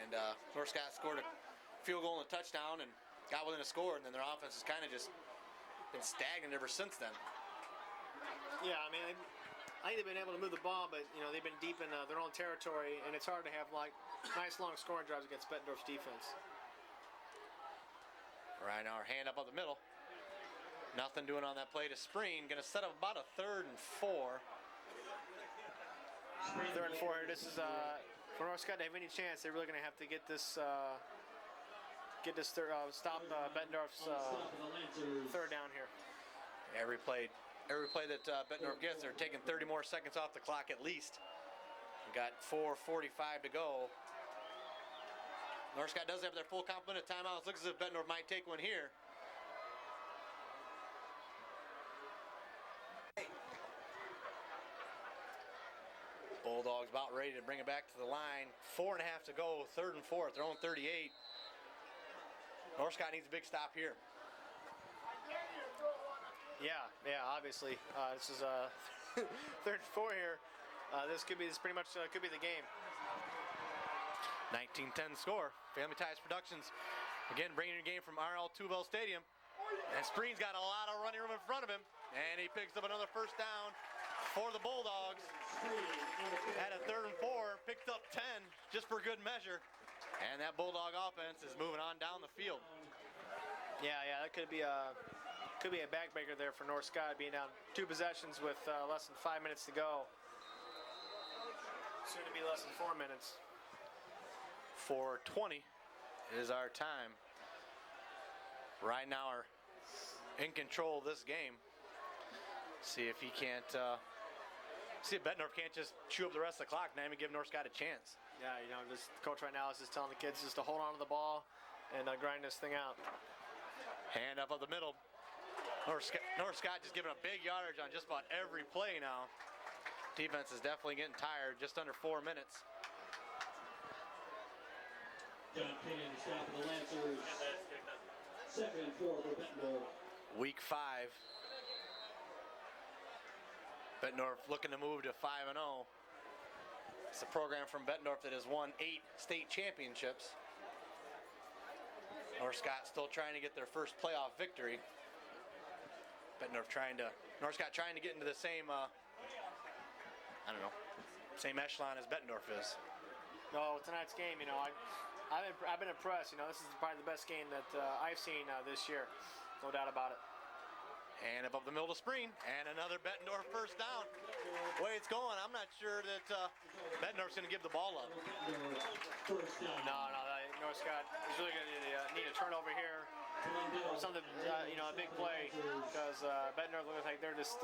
And North Scott scored a field goal and a touchdown and got within a score. And then their offense has kind of just been stagnant ever since then. Yeah, I mean, I think they've been able to move the ball, but they've been deep in their own territory, and it's hard to have nice long scoring drives against Bettendorf's defense. Right now, our hand up the middle. Nothing doing on that play to Spreen. Going to set up about a 3rd and 4. 3rd and 4. This is for North Scott to have any chance. They're really going to have to get this stop Bettendorf's 3rd down here. Every play that Bettendorf gets, they're taking 30 more seconds off the clock at least. We got 4:45 to go. North Scott does have their full complement of timeouts. Looks as if Bettendorf might take one here. Bulldogs about ready to bring it back to the line. 4.5 to go, 3rd and 4 at their own 38. North Scott needs a big stop here. Yeah, obviously. This is 3rd and 4 here. This pretty much could be the game. 19-10 score. Family Ties Productions again bringing your game from RL Tubel Stadium. And Spreen's got a lot of running room in front of him. And he picks up another first down for the Bulldogs. At a 3rd and 4, picked up 10 just for good measure. And that Bulldog offense is moving on down the field. Yeah, that could be a backbreaker there for North Scott, being down 2 possessions with less than 5 minutes to go. Soon to be less than 4 minutes. 4:20 is our time. Right now are in control of this game. See if he can't. See if Bettendorf can't just chew up the rest of the clock, not even give North Scott a chance. Yeah, just coach right now is just telling the kids just to hold on to the ball and grind this thing out. Hand up the middle. North Scott just giving a big yardage on just about every play now. Defense is definitely getting tired. Just under 4 minutes. John Kenyon, the stop of the Lancers. 2nd and 4 for Bettendorf. Week 5. Bettendorf looking to move to 5-0. It's a program from Bettendorf that has won 8 state championships. North Scott still trying to get their first playoff victory. North Scott trying to get into the same, same echelon as Bettendorf is. No, tonight's game, I've been impressed. This is probably the best game that I've seen this year, no doubt about it. And above the middle to Spreen, and another Bettendorf first down. The way it's going, I'm not sure that Bettendorf's going to give the ball up. No, North Scott is really going to need a turnover here. Something, a big play, because Bettendorf looks like they're just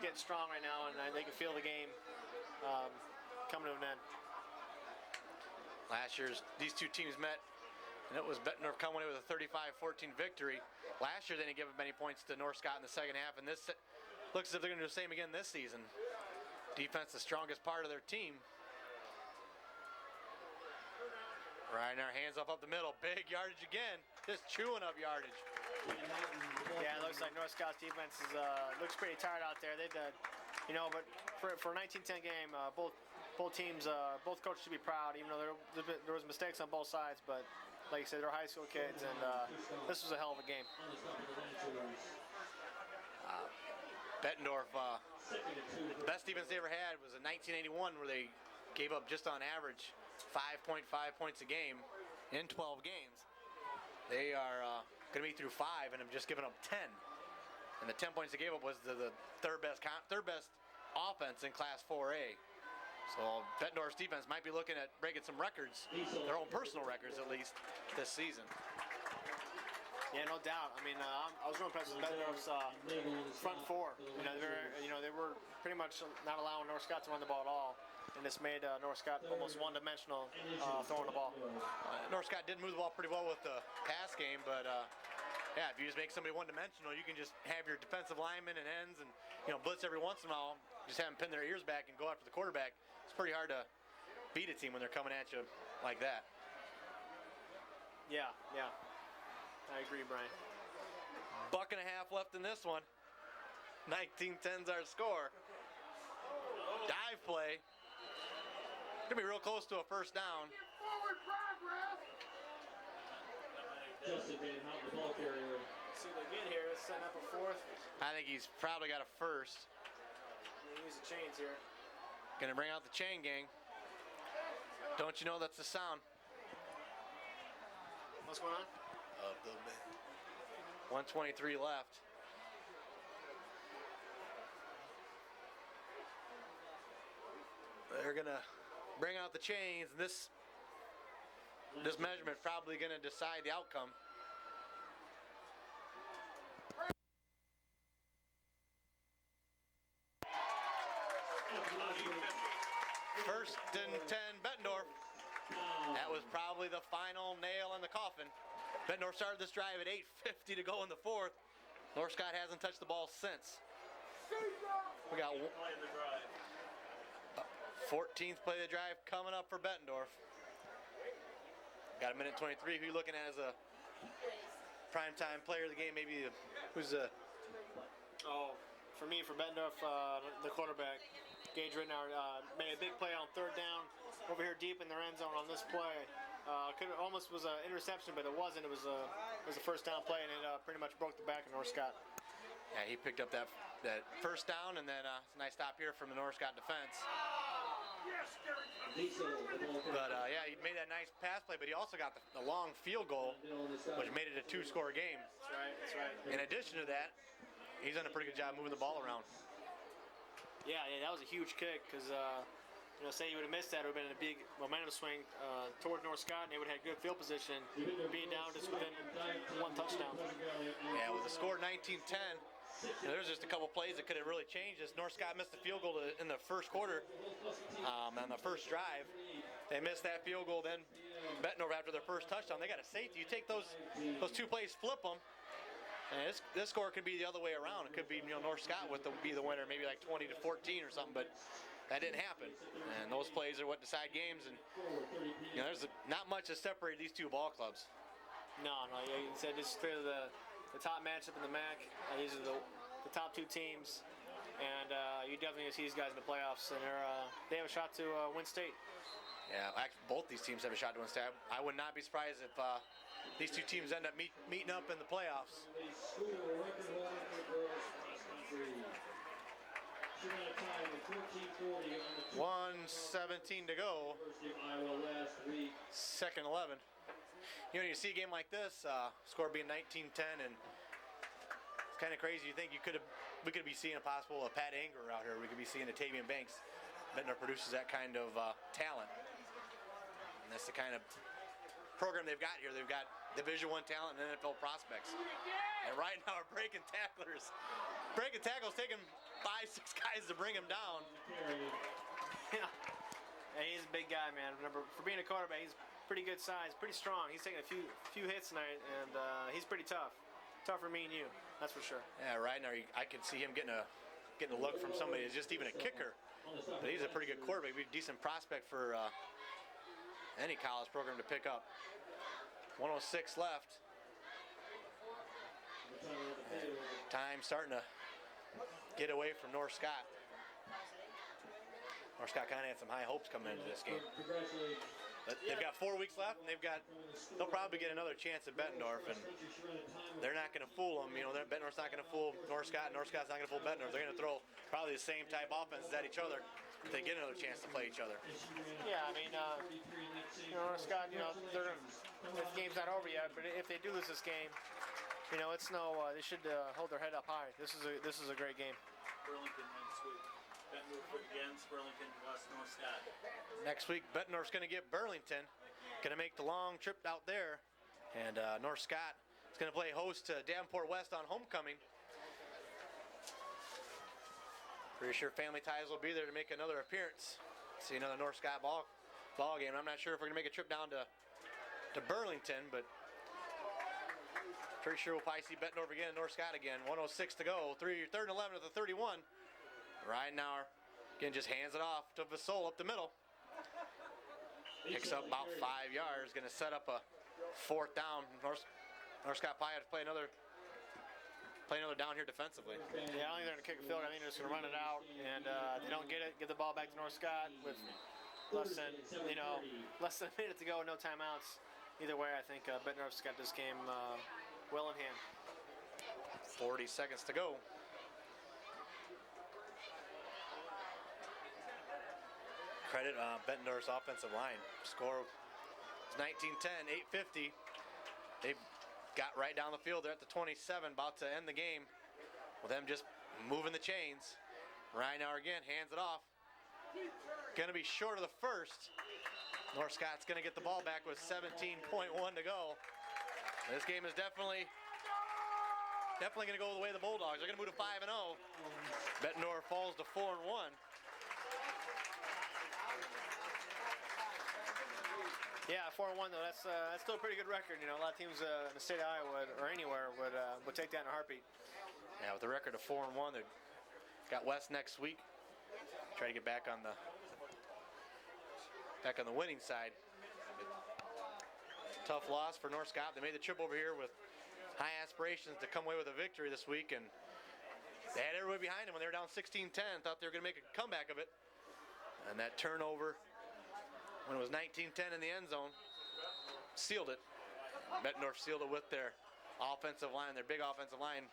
getting strong right now, and they can feel the game coming to an end. Last year's these two teams met, and it was Bettendorf coming away with a 35-14 victory. Last year they didn't give up many points to North Scott in the second half, and this looks as if they're going to do the same again this season. Defense the strongest part of their team. Right now, hands up the middle, big yardage again, just chewing up yardage. Yeah, it looks like North Scott's defense looks pretty tired out there. They've done, but for a 19-10 game, both teams, both coaches should be proud, even though there was mistakes on both sides. But like you said, they're high school kids, and this was a hell of a game. Bettendorf, the best defense they ever had was in 1981, where they gave up just on average 5.5 points a game in 12 games. They are going to be through 5 and have just given up 10. And the 10 points they gave up was the third best offense in Class 4A. So Bettendorf's defense might be looking at breaking some records, their own personal records at least, this season. Yeah, no doubt. I was real impressed with Bettendorf's front 4. They were pretty much not allowing North Scott to run the ball at all. And this made North Scott almost one-dimensional throwing the ball. North Scott did move the ball pretty well with the pass game, but if you just make somebody one-dimensional, you can just have your defensive linemen and ends and blitz every once in a while, just have them pin their ears back and go after the quarterback. It's pretty hard to beat a team when they're coming at you like that. Yeah. I agree, Brian. $1.50 left in this one. 19-10's our score. Dive play. Gonna be real close to a first down. Forward progress. Justin Van Houten, the ball carrier. See what they get here. Let's set up a 4th. I think he's probably got a first. Use the chains here. Gonna bring out the chain gang. Don't you know that's the sound? What's going on? 1:23 left. They're gonna bring out the chains, and this measurement probably gonna decide the outcome. First and 10, Bettendorf. that was probably the final nail in the coffin. Bettendorf started this drive at 8:50 to go in the fourth. North Scott hasn't touched the ball since. We got Play the drive. 14th play of the drive coming up for Bettendorf. Got a minute 23. Who you looking at as a primetime player of the game? Maybe who's a Oh, for me, for Bettendorf, the quarterback, Gage Rittenauer, made a big play on third down over here deep in their end zone on this play. Almost was an interception, but it wasn't. It was a first down play, and it pretty much broke the back of North Scott. Yeah, he picked up that first down, and then it's a nice stop here from the North Scott defense. But yeah, he made that nice pass play, but he also got the long field goal, which made it a 2-score game. That's right. That's right. In addition to that, he's done a pretty good job moving the ball around. Yeah, that was a huge kick because, say you would have missed that, it would have been a big momentum swing toward North Scott, and they would have had good field position, being down just within one touchdown. Yeah, with the score 19-10, there's just a couple plays that could have really changed this. North Scott missed the field goal in the first quarter on the first drive. They missed that field goal. Then Bettendorf, after their first touchdown, they got a safety. You take those 2 plays, flip them, and this score could be the other way around. It could be North Scott be the winner, maybe like 20-14 or something, but that didn't happen. And those plays are what decide games. And there's not much that separated these two ball clubs. No, you said this is clearly the top matchup in the MAC. These are the top 2 teams, and you definitely gonna see these guys in the playoffs, and they have a shot to win state. Yeah, actually, both these teams have a shot to win state. I would not be surprised if these two teams end up meeting up in the playoffs. 1:17 to go. Second 11. You see a game like this, score being 19-10, and it's kind of crazy. You think we could be seeing a Pat Anger out here. We could be seeing a Tavian Banks. Bettendorf produces that kind of talent, and that's the kind of program they've got here. They've got Division I talent and NFL prospects. And right now, we're breaking tackles, taking 5-6 guys to bring him down. Yeah, and he's a big guy, man. Remember, for being a quarterback, he's pretty good size, pretty strong. He's taking a few hits tonight, and he's pretty tough. Tougher me and you, that's for sure. Yeah, right now I could see him getting a look from somebody who's just even a kicker. But he's a pretty good quarterback. He'd be a decent prospect for any college program to pick up. 1:06 left. And time starting to get away from North Scott. North Scott kind of had some high hopes coming into this game. But they've got 4 weeks left, and they'll probably get another chance at Bettendorf, and they're not going to fool them. Bettendorf's not going to fool North Scott, and North Scott's not going to fool Bettendorf. They're going to throw probably the same type offenses at each other if they get another chance to play each other. Yeah, I mean, North Scott, the game's not over yet, but if they do lose this game, it's they should hold their head up high. This is a great game. Burlington next week. Bettendorf against Burlington plus North Scott. Next week, Bettendorf's going to get Burlington. Going to make the long trip out there. And North Scott is going to play host to Davenport West on homecoming. Pretty sure Family Ties will be there to make another appearance. See another North Scott ball game. I'm not sure if we're going to make a trip down to Burlington, but pretty sure we'll probably see Bettendorf again and North Scott again. 1:06 to go. Third and 11 at the 31. Ridenauer again just hands it off to Vasol up the middle. Picks up about 5 yards. Going to set up a 4th down. North Scott probably have to play another down here defensively. Yeah, I don't think they're going to kick a field. I think they're just going to run it out, and if they don't get it, give the ball back to North Scott with less than a minute to go, no timeouts. Either way, I think Bettendorf's got this game well in hand. 40 seconds to go. Credit Bettendorf's offensive line. Score is 19-10, 8:50. They've got right down the field. They're at the 27, about to end the game with them just moving the chains. Ridenauer again hands it off. Going to be short of the first. North Scott's going to get the ball back with 17.1 to go. This game is definitely going to go the way of the Bulldogs. They're going to move to 5-0. Bettendorf falls to 4-1. Yeah, 4-1 though. That's still a pretty good record. You know, a lot of teams in the state of Iowa or anywhere would take that in a heartbeat. Yeah, with a record of 4-1, they've got West next week. Try to get back on the winning side. Tough loss for North Scott. They made the trip over here with high aspirations to come away with a victory this week, and they had everybody behind them when they were down 16-10. Thought they were going to make a comeback of it, and that turnover when it was 19-10 in the end zone sealed it. Bettendorf sealed it with their offensive line, their big offensive line.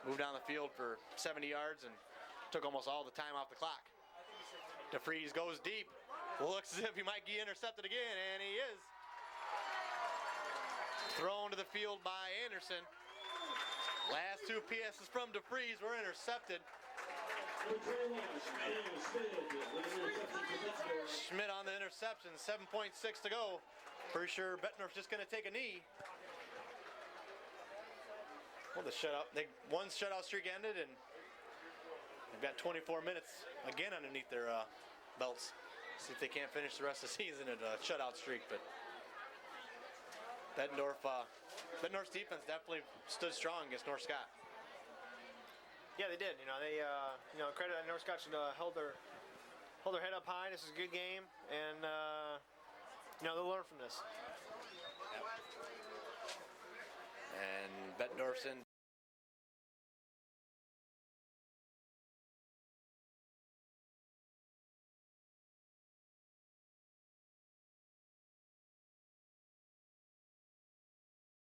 Moved down the field for 70 yards and took almost all the time off the clock. DeFries goes deep. Looks as if he might get intercepted again, and he is. Thrown to the field by Anderson. Last two PSs from DeFries were intercepted. Schmidt on the interception, 7.6 to go. Pretty sure Bettendorf's just going to take a knee. Well, the shutout, one shutout streak ended, and they've got 24 minutes again underneath their belts. See if they can't finish the rest of the season at a shutout streak. But Bettendorf's defense definitely stood strong against North Scott. Yeah, they did. You know, they credit North Scott should hold their head up high. This is a good game, and they'll learn from this. And Bettendorf's in